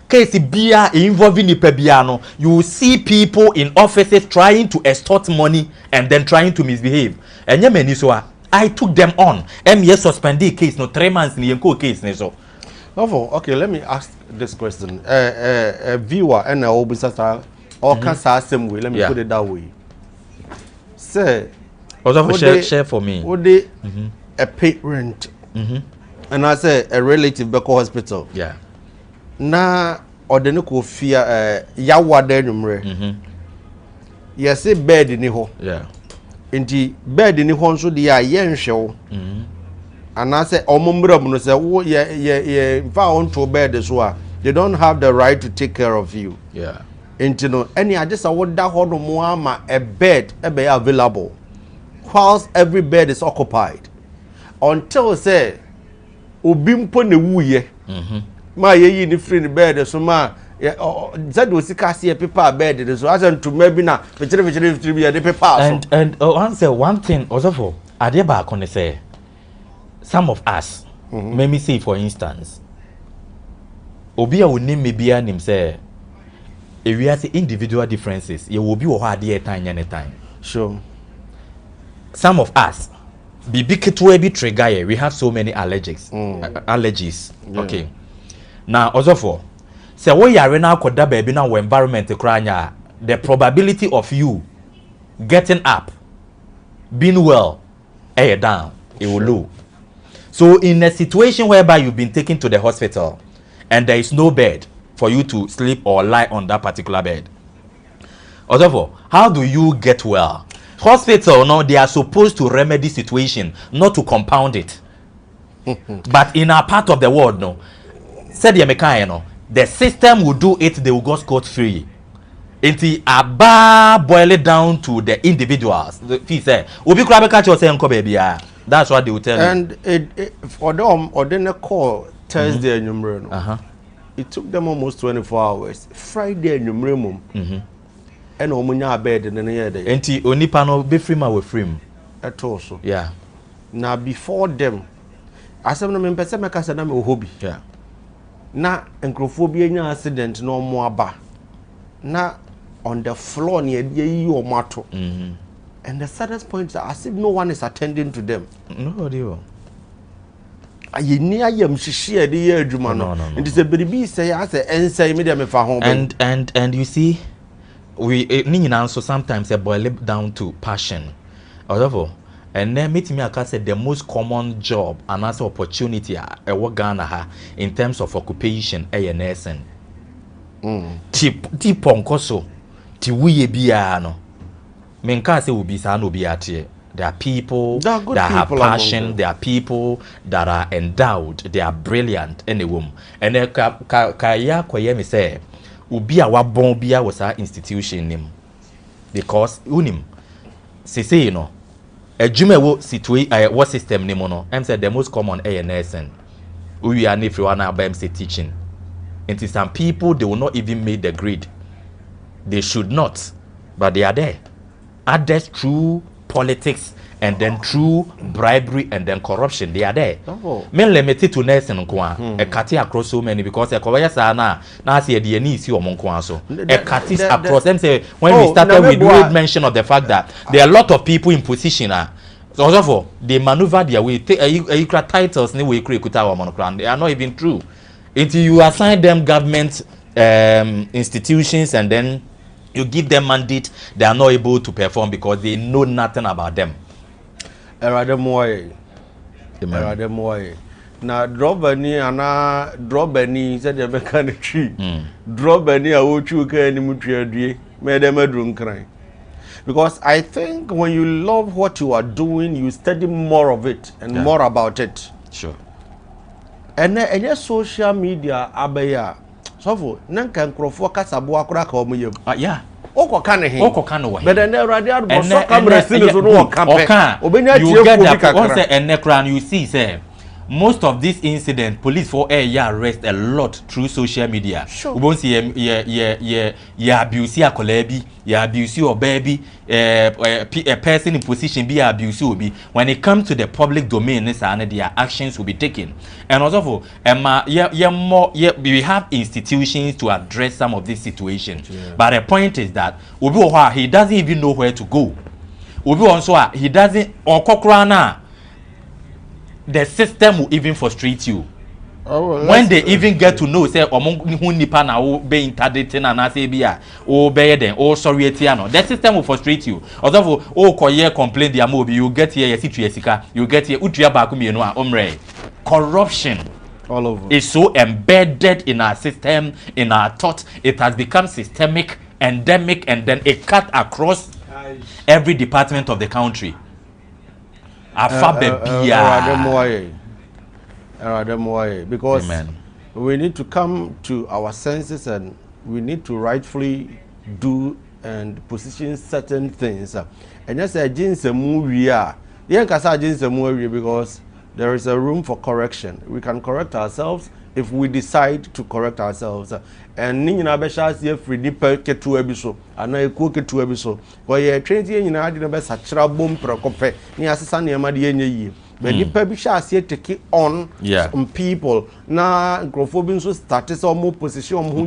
case bia involving Ipebiano. You will see people in offices trying to extort money and then trying to misbehave. And yeah, I took them on. Yes, suspended case no 3 months in the case so. Okay, let me ask this question. A viewer and a obisasa or cancer same way. Let me put it that way. Say, share for me. Would they a parent and I say a relative back hospital? Yeah. Na ordenoko fear yawa denumre. Yes, a bed in the hole. Yeah. Indeed, bed in the home so the yen show. And I say, Omumbra say, oh, yeah, found to bed as well. They don't have the right to take care of you. Yeah. And you know, any I just want that hold on a bed be available whilst every bed is occupied until say obimpo ne wuye ma ye ni free bed so ma that was see paper bed so as to maybe na picture be the paper and answer one thing also for adeba kon say some of us let me say for instance obi a woni me bia nim say if we have individual differences, you will be a dear time anytime. Sure. Some of us, be trigger. We have so many allergies. Allergies. Yeah. Okay. Now, also for say we are now koda baby now environment the probability of you getting up, being well, down, it will low. So in a situation whereby you've been taken to the hospital and there is no bed for you to sleep or lie on that particular bed. Therefore, how do you get well? Hospital, no, they are supposed to remedy situation, not to compound it. But in our part of the world, no, said the system will do it, they will go scot-free. Until a boil it down to the individuals. That's what they will tell you. And for them, or then a call Thursday and it took them almost 24 hours. Friday and minimum. And omunya bed in the day. Enti onipa no be free ma we free. At also. Yeah. Now before them, I said no me pese me kasa na me hobby. Yeah. Na encrophobia nya accident no mo aba. Na on the floor near ye omato. And the saddest point is as if no one is attending to them. Nobody will. Aye ni ayam hihie de ye adwuma no. It is a baby say as a ensay me dem fa ho. And you see so sometimes a boil it down to passion. However, and then meet me I say the most common job and also opportunity a work Ghana in terms of occupation a nursing. Ti ponkoso ti wuye bia no. Menka say will be sa no be atie. There are people that have passion. There are people that are endowed. They are brilliant in a womb. And then kaya koye me say ubi a wabon bia was our institution name because unim say you know a jume situation what system name no I'm say the most common nursing we are if you want to say teaching into some people they will not even make the grade they should not but they are there others through politics and then through bribery and then corruption they are there men limited to nursing nko a cut across so many because na see the need see omonko so a cut across them say when we started we made mention of the fact that there are a lot of people in position so therefore they maneuver their way take titles ni we create our monocran they are not even true until you assign them government institutions and then you give them mandate they are not able to perform because they know nothing about them. Erademoye. Na drobani ana drobani said the mechanic tree. Drobani a wochu ka ni mutu adue. Me dem adun kran. Because I think when you love what you are doing, you study more of it and more about it. Sure. And then social media abeya. So for nanka nkrofo kasabo akura ka omuyem. Yeah. Oko kan he. But then radio and so camera sin so no campaign. Obenya tie ko once and you see say most of this incident police for arrest a lot through social media. We won't see abuse a kolebi, abuse or baby, a person in position be abuse will be when it comes to the public domain their actions will be taken. And also we have institutions to address some of these situations. But the point is that he doesn't even know where to go. He doesn't or Kokrana. The system will even frustrate you. When they even get to know, say, nipa na be interdicting and say bia, be then, sorry, etiano. The system will frustrate you. Although, koye complain the amobi, you get here, you get here, utuya bakumi omre. Corruption all over is so embedded in our system, in our thought, it has become systemic, endemic, and then it cut across every department of the country. Because Amen. We need to come to our senses and we need to rightfully do and position certain things. And just a jeans a movie, because there is a room for correction. We can correct ourselves if we decide to correct ourselves. And Nina Beshas ye free deeper ke to ebiso, and I cook it to ebiso. But ye train in a dinner best such a boom per cope, near Sasani Amadi. But the Pebishas ye take on some people. Now, Grophobin so started some more position who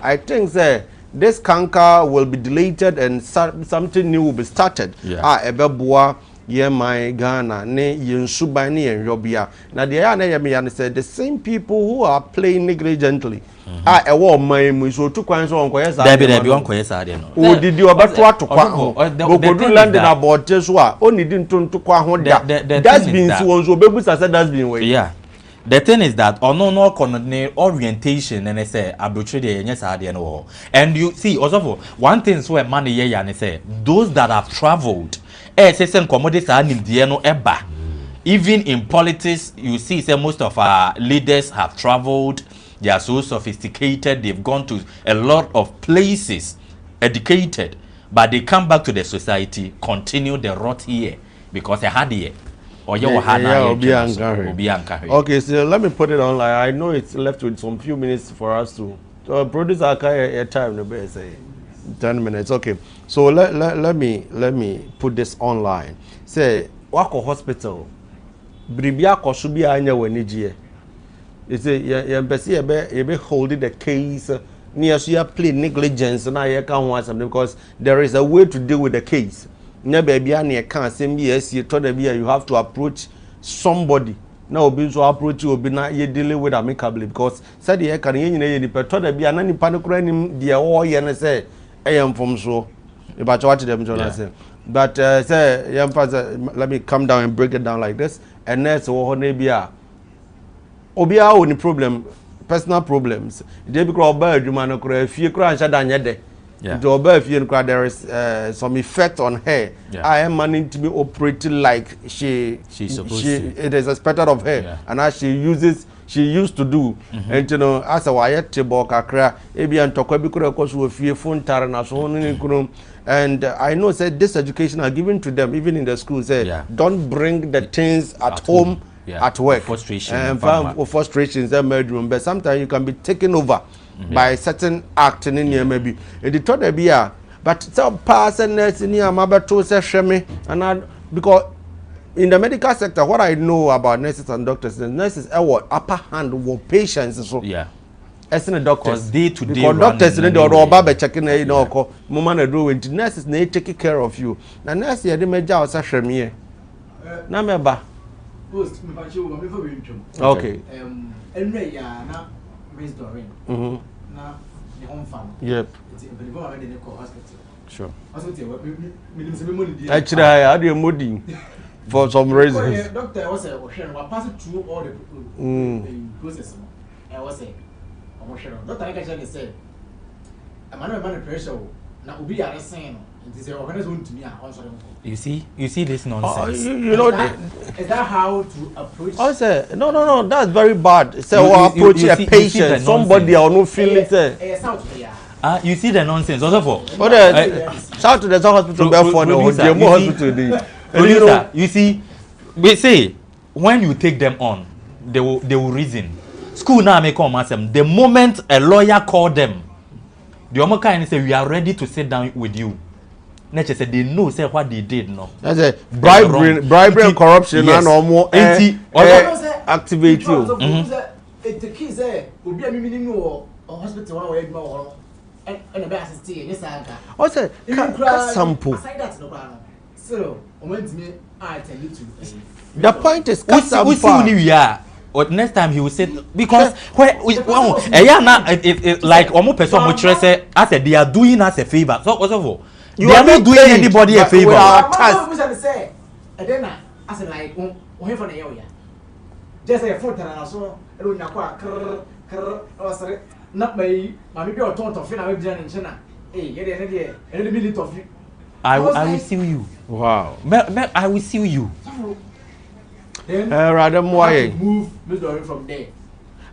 I think this canker will be deleted and something new will be started. Ebeboa. Yeah, my Ghana, ne Yensubani and Robia. Now, the other said the same people who are playing negligently are a war, my so two coins on Quayas. Who did you about what to Quaho? London about Jesua, only didn't turn to Quaho. That's been so, so babies as that's been way. Yeah. The thing is that no orientation and I say arbitrary and you see also one thing so money yeah and say those that have traveled even in politics you see say most of our leaders have traveled. They are so sophisticated, they've gone to a lot of places, educated, but they come back to the society, continue the rot here because they had here. Okay, so let me put it on. Like, I know it's left with some few minutes for us to produce our time. Say 10 minutes. Okay, so let me put this online. Say Wako Hospital, Bribia Kosubia anya wenijie. You say you be holding the case near so you play negligence and I can't want something because there is a way to deal with the case. You have to approach somebody na obi so approach obi na ye dealing with amicably because said ye kan ye nyina ye ni peto da bia na nipa ne kura nim de wo ye ne say eyem fom so e ba cho what them Jonah say but say yam pass let me come down and break it down like this and next wo ho na bia obi a oni problem personal problems dey be kura oba adwuma no kura fie kura ansha da nye de the oba fie no kura there is some effect on her. I am managing to be operating like she's supposed to. It is expected of her and as she used to do and you know as a wire table kakra ebi antokwa bi kura ko so fie phone tar na so no ni and I know said this education are given to them even in the school say don't bring the things at home. At work, frustrations and but sometimes you can be taken over by certain act in here maybe. The thought there be but some person in here mabato say and because in the medical sector what I know about nurses and doctors, the nurses are what upper hand with patients so as in the doctors day to day because doctors in the or checking you know moment do with nurses they take care of you. Na nurse here the major was say na meba post me ba chewo me for we ntwom okay enre ya na Miss Doreen na the home farm yep it's very good in the hospital sure hospital me se me money dey actually I dey modi for some reasons doctor was say o hwe no pass through all the process I was say o hwe no doctor ka say man pressure na obi ya resen no. You see this nonsense. You know, is that how to approach? I say no. That's very bad. Say approach a patient, somebody or no feeling. You see the nonsense. Also for shout to the hospital for the hospital. You see, we say when you take them on, they will reason. School now make come ask them. The moment a lawyer call them, the other kind say we are ready to sit down with you. Nature said they know say what they did no. That's a bribery and corruption and more activate you. The kids there will be a minimum or hospital or and a bass stay. Yes, I got. Say sample. So, I tell you to. The point is, we see we are. Or next time he will say because where like almost person say I said they are doing us a favor. So also for you are not doing anybody a favor. Say and then I said like for the area. Just a foot and so not my maybe or ton of hey minute of you. I will see you. Wow. I will see you. Rather move Miss Doreen from there.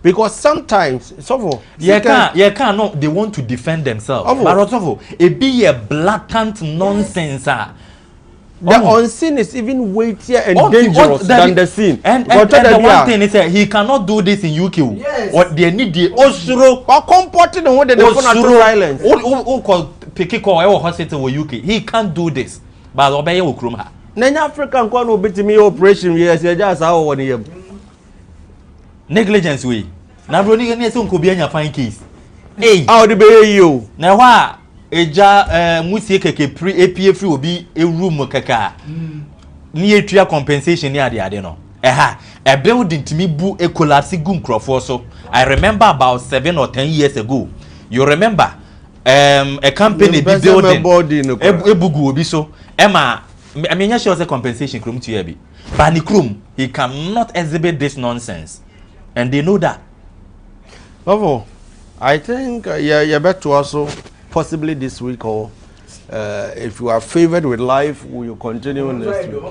Because sometimes you can't no, they want to defend themselves. But also it be a blatant nonsense. The unseen is even weightier and dangerous than the seen. And the one thing is that he cannot do this in UK. Yes. What they need the Osuro or comported and what they phone silence. Pick or hospital in UK. He can't do this. But obey Okruma. Nanya African kwa no bit me operation yes you just how one year. Negligence way. Na bro ni so nko bia nya fine case. Hey, how the be you. Na hwa eja musie keke pre APA free obi e room kaka. Ni etua compensation ni ade no. A building to me bu e collapse gum crofo so. I remember about 7 or 10 years ago. You remember a company be building e bugu obi so. Emma I mean, sure say compensation krum to you, but Nikrum he cannot exhibit this nonsense, and they know that. I think you better also possibly this week or if you are favored with life, will you continue next week?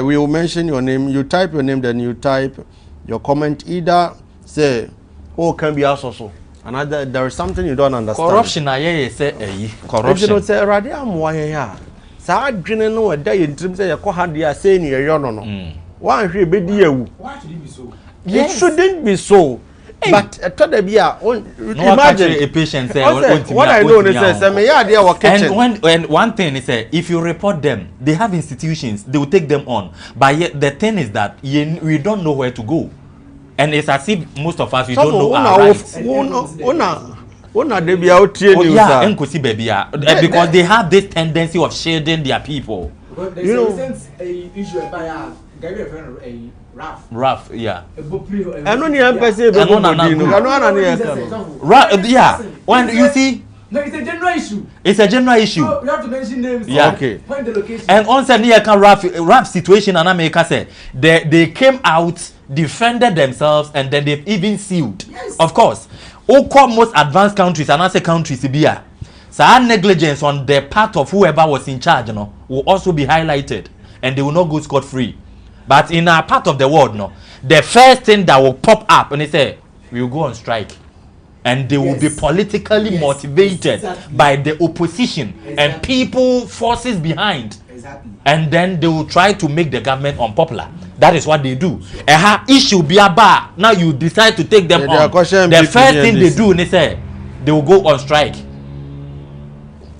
We will mention your name. You type your name, then you type your comment. Either say, "Oh, can be also." Another, there is something you don't understand. Corruption, I say, corruption. You don't say, "Radiam, why ya?" Sa adwene no a day intrim say yakọ ha dia say ne yeyo no no. Wan hwe be di ewu. Why should it be so? It shouldn't be so. Hey. But to the bia imagine a patient say what I know is say me ya there work kitchen. And one thing is if you report them, they have institutions, they will take them on. But yet the thing is that we don't know where to go. And it's as if most of us we don't know our rights. Una they be out here because they have this tendency of shading their people. You know, issue about a Raf, yeah. I don't even person be yeah. When you see, no, it's a general issue. It's a general issue. So you have to mention names. Yeah. Okay. Find the location. And on said near can rap situation and America said they came out, defended themselves, and then they've even sued. Yes. Of course, all most advanced countries and other countries here. So our negligence on the part of whoever was in charge, will also be highlighted, and they will not go scot-free. But in our part of the world, the first thing that will pop up and they say we will go on strike. And they will be politically motivated by the opposition and people forces behind. Exactly. And then they will try to make the government unpopular. That is what they do. Issue be a bar. Now you decide to take them on. The first thing they do, they say, they will go on strike.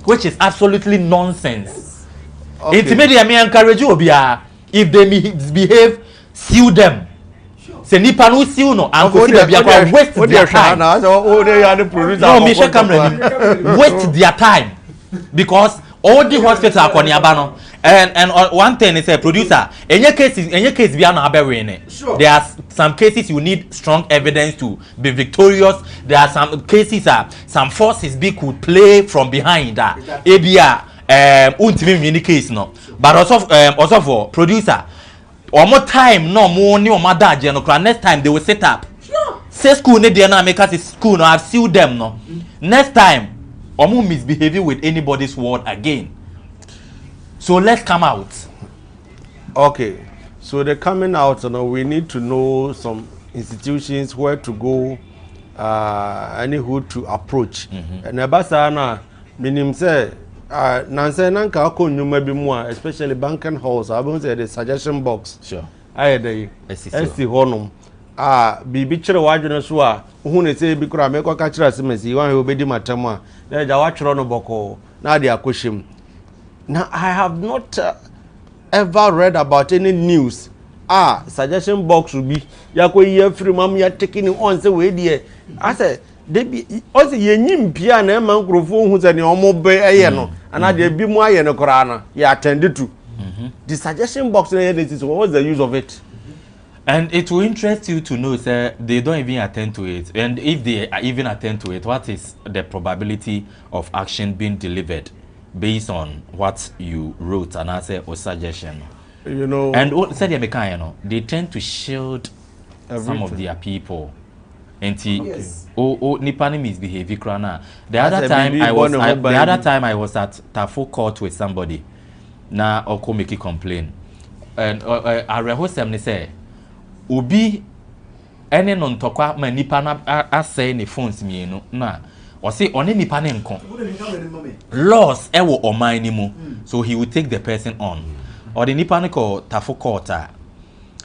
Which is absolutely nonsense. Okay. Ultimately, I may encourage you, if they misbehave, sue them. Se nipa no siw no anko si bia kwa waste their time. No, me share camera ni. Waste their time because all the hospital akoni aba no and one thing is a producer any case bia na abewe ne. There are some cases you need strong evidence to be victorious. There are some cases some forces be could play from behind ebia untimi win case no. But also for producer one more time, no more new mother next time they will set up. Sure. Say school need na make us school no I've sued them no. Next time, omo misbehaving with anybody's word again. So let's come out. Okay. So the coming out, we need to know some institutions where to go, and who to approach. And abasa na minim say nanse nanka akọ nyuma bi mu especially banking halls I won't say the suggestion box Sure. I dey esi honum bibi kire wadwene so hu ne say bi kura me ko ka kire asemesi wan he obedi matam na ja wa kire no boko na dey akohim. Now I have not ever read about any news suggestion box will be yakoyi free mam ya taking on say we dey I say debi o se yenyim pia na ma nkrofo hu se ne omobe eye no ana de bi mu aye ne kora no ya attend to the suggestion box na this what's the use of it. And it will interest you to know sir they don't even attend to it, and if they even attend to it, what is the probability of action being delivered based on what you wrote and answer or suggestion, you know. And said they tend to shield some of their people. And Nipani misbehavior krana. The other time I was at Tafo court with somebody. Na oko make a complain. And I rehearsed them say Ubi any non tokwa ma nipa na say ni phones me no na or say oni nipa ne nko. Laws ewo oman ni mu. So he will take the person on. Or the nipa ne ko Tafo court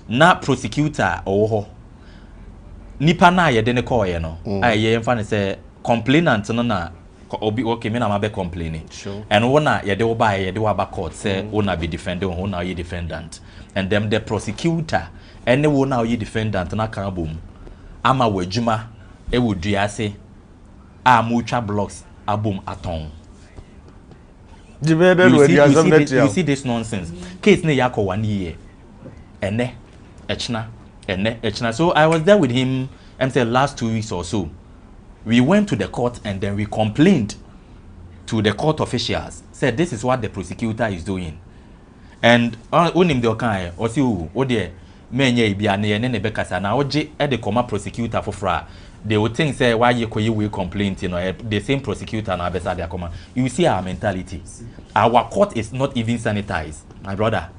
na prosecutor owo nipa na ye de ne call ye no ye mfa ne say complainant no na obi okay me na ma be complaining sure. And wona ye de wo ba ye de wa ba court say wona be defending wona ye defendant and them the prosecutor any wona ye defendant na kan bom ama wadwuma e woduase amutwa blocks abom aton. You see this nonsense case ne yakọ 1 year ene echna. So I was there with him and said last 2 weeks or so. We went to the court and then we complained to the court officials. Said this is what the prosecutor is doing. And onim de okan o si o de menye bia na ye ne bekasa na oje e de koma prosecutor for fra. They would think say why you we complaint, the same prosecutor na besa de koma. You see our mentality. Our court is not even sanitized, my brother.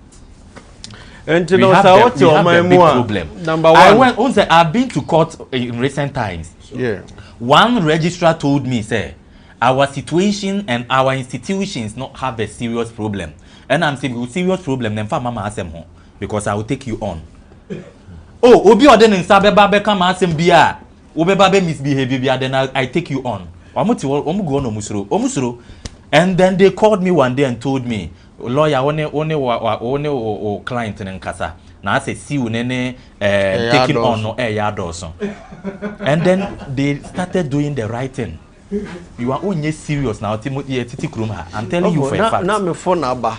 And we have the big problem. Number one, I've been to court in recent times. Yeah. One registrar told me, say, our situation and our institutions not have a serious problem. And I'm saying, serious problem, then mama asem home because I will take you on. Oh, obi oden in sabe babe come asem bia, obi babe misbehave bia, then I take you on. And then they called me one day and told me, lawyer only client in Nkasa. Now I say see you nene taking on no yard also. And then they started doing the right thing. You are only serious now. I'm telling you for a fact. Now my phone number.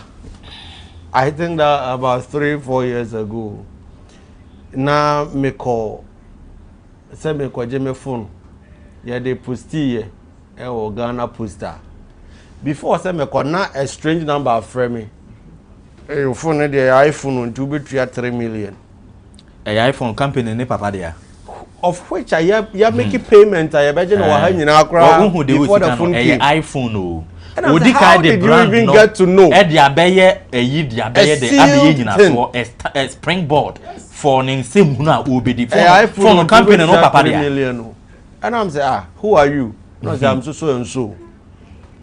I think that about 3-4 years ago, now me call, say me call Jimmy phone, yeah they postie, Ghana poster. Before say me call now a strange number for me. Your phone the iPhone on to be 3 million. A iPhone company ne papa there. Of which I making payment. I imagine before the phone came. iPhone oh. How did you even get to know? A springboard for an same phone company no papa million. And I'm saying, who are you? No, I'm so and so.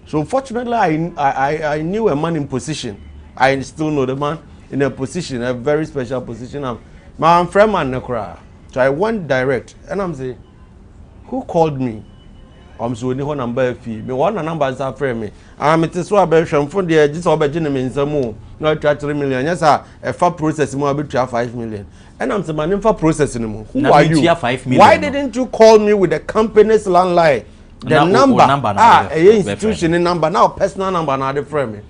So fortunately, I knew a man in position. I still know the man in a position, a very special position. I'm friend man Nekra. So I went direct, and I'm saying, who called me? I'm so only one number fee. Me one number is a friend me. I'm it is so about some phone there. Just over in some more. No, 3 million. Yes, sir. A far process more about 5 million. And I'm saying, man, for processing more. Who are you? 5 million. Why didn't you call me with the company's landline? The number. A institution number now, personal number now the friend me.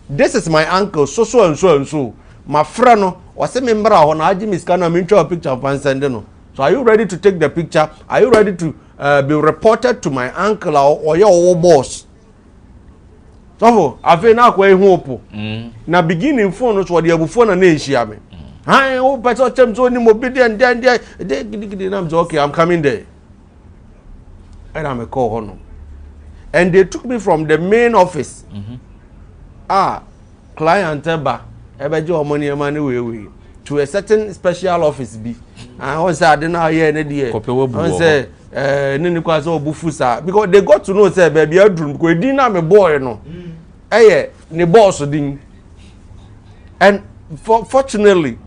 This is my uncle. So and so. My friend no. Was a member of an Ajim is kind of into a picture of send no. So are you ready to take the picture? Are you ready to be reported to my uncle or your old boss? So I feel now quite hope. Now beginning phone was what the phone and nation me. I hope I saw them so obedient and then okay, I'm coming there. And I'm a call on. And they took me from the main office. Client money we to a certain special office be. I was I didn't know here any day. I say because they got to know say baby bedroom because dinner me boy no. Ne boss ding. And fortunately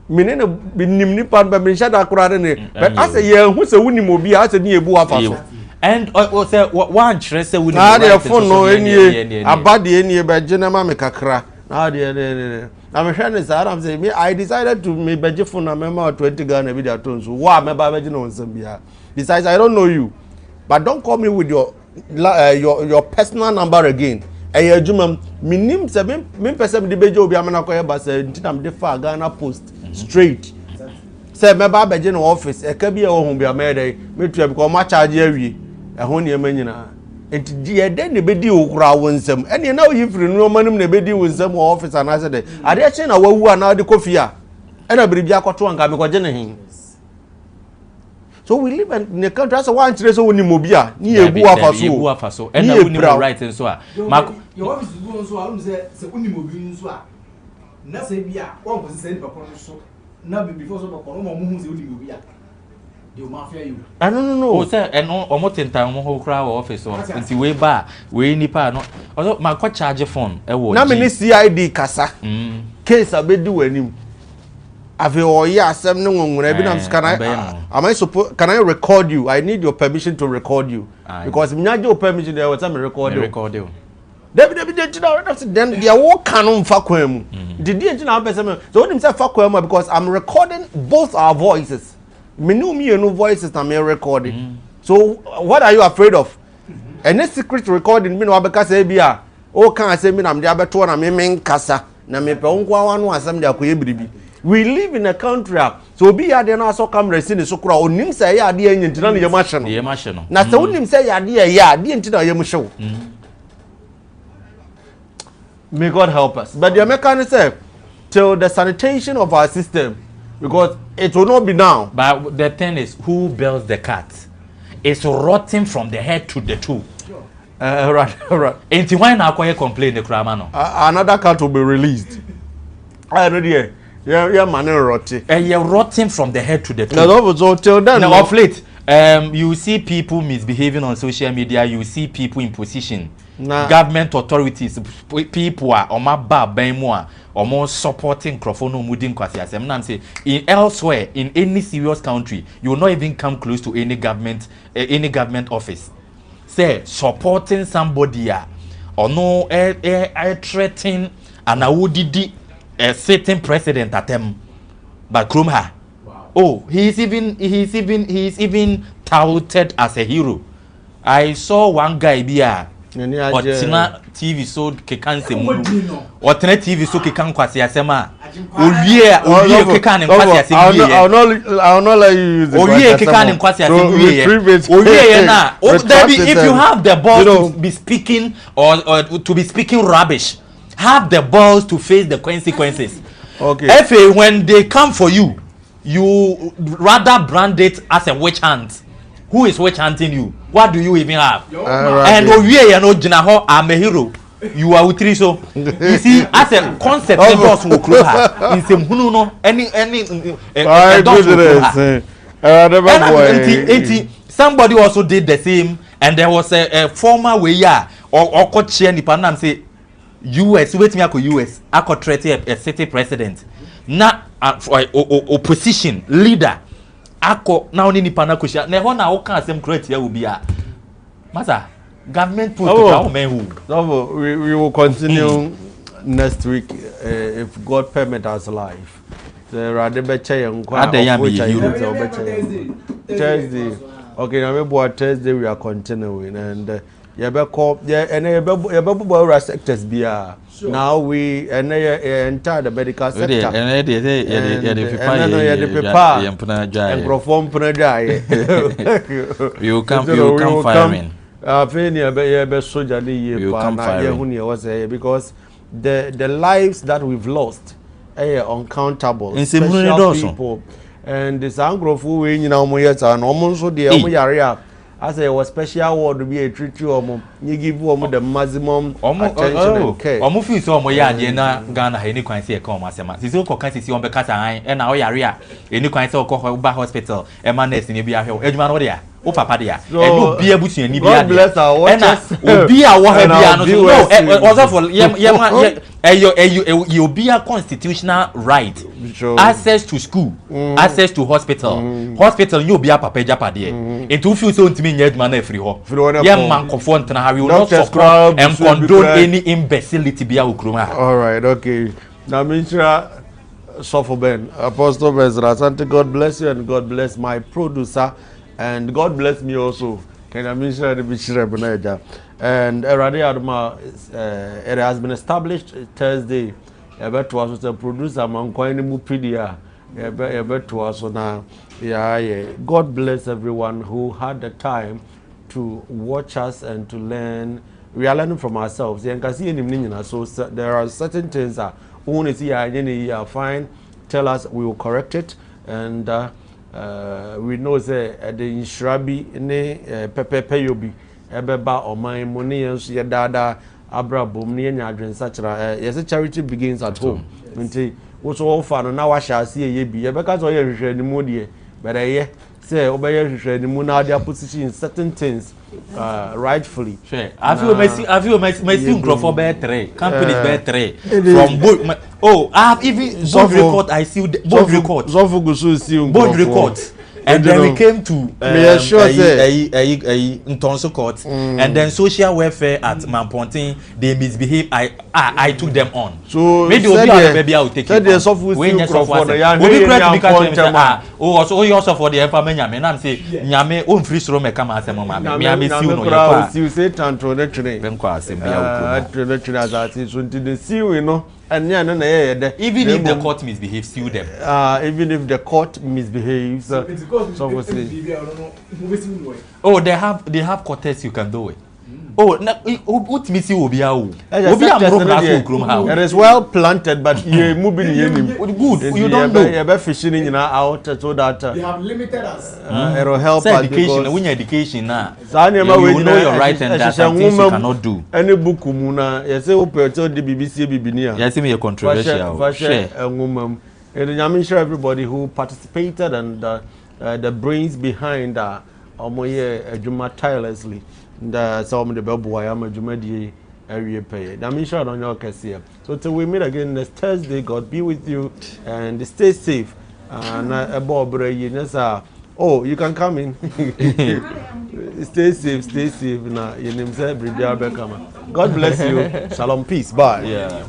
me ne nim ni pan ba me shada akura ne. But I say yeah who say wuni mo bi I say ni ebu afa. And say one chance say wuni. Ah the phone no any abade any be general me kakra. Ah the I'm trying to I'm saying I decided to me beje phone na member 20 Ghana be that tone so wa me ba beje no nsambia. Besides I don't know you. But don't call me with your personal number again. Eh adwuma minim se me person de beje obi amana koye ba say ntinam de fa Ghana Post straight. Say me ba beje no office e ka bi e wo hu bia me dey me tua because ma charge awie e ho ne manyina. Enti die de ne bedi okura wonsam ene na oyifiri no manim ne bedi wonsam office ana se de ade che na wawu ana de kofia ena biribi akoto anka me koje ne hin. So we live in a country so one trace woni mobia ni ebu afaso ena woni mo right nso a your office go nso a say woni mobi nso a na say bia won ko say papa nso na before so papa no mo hu say woni mobi a no. Oh, sir, and almost in time, whole crowd office or until way back, we nipa no. Although my coach charge phone, na me CID kasa. Case abedu anim. Ave oya asem no nwura bi na can I suppose can I record you? I need your permission to record you. Because me your permission there was time record you. Then they are all canon fa kwam mu. Did you na person so when him say fa kwam because I'm recording both our voices. Me no voices na me recording. So what are you afraid of? Any secret recording me no abeka say bia o kan say me na me abeto na me nkasa na me pe nkwa wanu asem dia koye biribi. We live in a country so be ya de na so camera si ne so kura onim say ya de anyentina na ye mahye no. Na say onim say ya de ya de anyentina ye mahye. May God help us. But the American say till the sanitation of our system because it will not be now. But the thing is, who builds the cat? It's rotting from the head to the toe. Right. Ain't why now complain the crime? Another cat will be released. I know the yeah, man, rotting. You're rotting from the head to the toe. No, till then. Now, of late, you see people misbehaving on social media. You see people in position. Government authorities, people are on my bar, or supporting Crofono Mudin Kwasiasem. I'm saying elsewhere in any serious country, you will not even come close to any government office. Say supporting somebody or no threatening and I would a certain president at them. But Krumha, oh, he's even touted as a hero. I saw one guy Otina TV so kekan se mu. Otina TV so kekan kwase asema. Owie kekan kwase asema. I'll not let you use it. Owie kekan kwase asema. Owie na. If you have the balls to be speaking or to be speaking rubbish, have the balls to face the consequences. Okay. If when they come for you, you rather brand it as a witch hunt. Who is witch hunting you? What do you even have? And Owie you know Jinaho, I'm a hero. You are with so. You see, as a concept, doors will close her. In some who no any doors will close her. Somebody also did the same, and there was a former way or could share the panam say US wait me ako US ako threat a city president na opposition leader ako na oni ni pana ko share na ho na wo kan asem create ya obi a masa government put to we will continue next week if God permit us live the rather better Thursday okay now we Thursday we are continuing and yebeko sectors bia now we enter the medical sector you come firing because the lives that we've lost uncountable special people and the sangrofo we nyina omo yeta na omo so de omo yare a as a was special award be a treat you omo you give omo the maximum attention and care omo feel so omo ya de na Ghana he ni kwan se e ka omo asema sisi ko kan sisi on be kasa han e na o yare a eni kwan se o ko ba hospital e ma nurse ni bi ahwe edwuma no de a o papa de a e no bi abusu ni bi a de e na obi a wo ha bi a no so also for you be a constitutional right access to school access to hospital hospital you be a papa japa there it will feel so ntimi nya aduma na free ho yeah man comfort na we will not support and condone any imbecility be a okroma. All right, okay, now Mitra Suffer Ben Apostle Bezra Santa, God bless you and God bless my producer and God bless me also. Can I mention the Bishra Benaja? And Eradi Adama, it has been established Thursday. Ebet was a producer among Coin Mupidia. Ebet was now. Yeah. God bless everyone who had the time to watch us and to learn. We are learning from ourselves. So there are certain things that we fine. Tell us, we will correct it. And we know that the Inshrabi ne Pepe Yobi. Ebeba oman money enso ye dada abrabom ne nya adwen sachira yes charity begins at home nti wo so offer no na wa sha ase ye bi ye beka so ye hwehwe ni mu de but ye say obeye hwehwe ni mu na dia position certain things rightfully sure have you messy grofo be 3 companies be 3 from both I have even both record I see both records both records. And then we came to Ntonso Court, and then social welfare at Mampontin. They misbehave. I took them on. So maybe I will take it. So you also for the empowerment. I'm saying, Nyame own free room me come as a mama. Nyame see no you say tanto the train. And even if the court misbehaves, sue them. Even if the court misbehaves, so they have courts you can do it. What miss you be out? It is well planted, but you're moving good. You don't know. You're fishing out so that they have limited us. It will help us. Education, when education now, you know your right and that things you cannot do. Any book, Muna, you say, "Open to the BBC, BBC." Yes, me a controversial. Share a woman. And I'm sure everybody who participated and the brains behind Omoye Juma tirelessly. Some of the babu I am a Jumadi area pay. I'm sure on your case here. So till we meet again next Thursday, God be with you and stay safe. And oh, you can come in. Stay safe. Now, your name is God bless you. Shalom, peace. Bye. Yeah.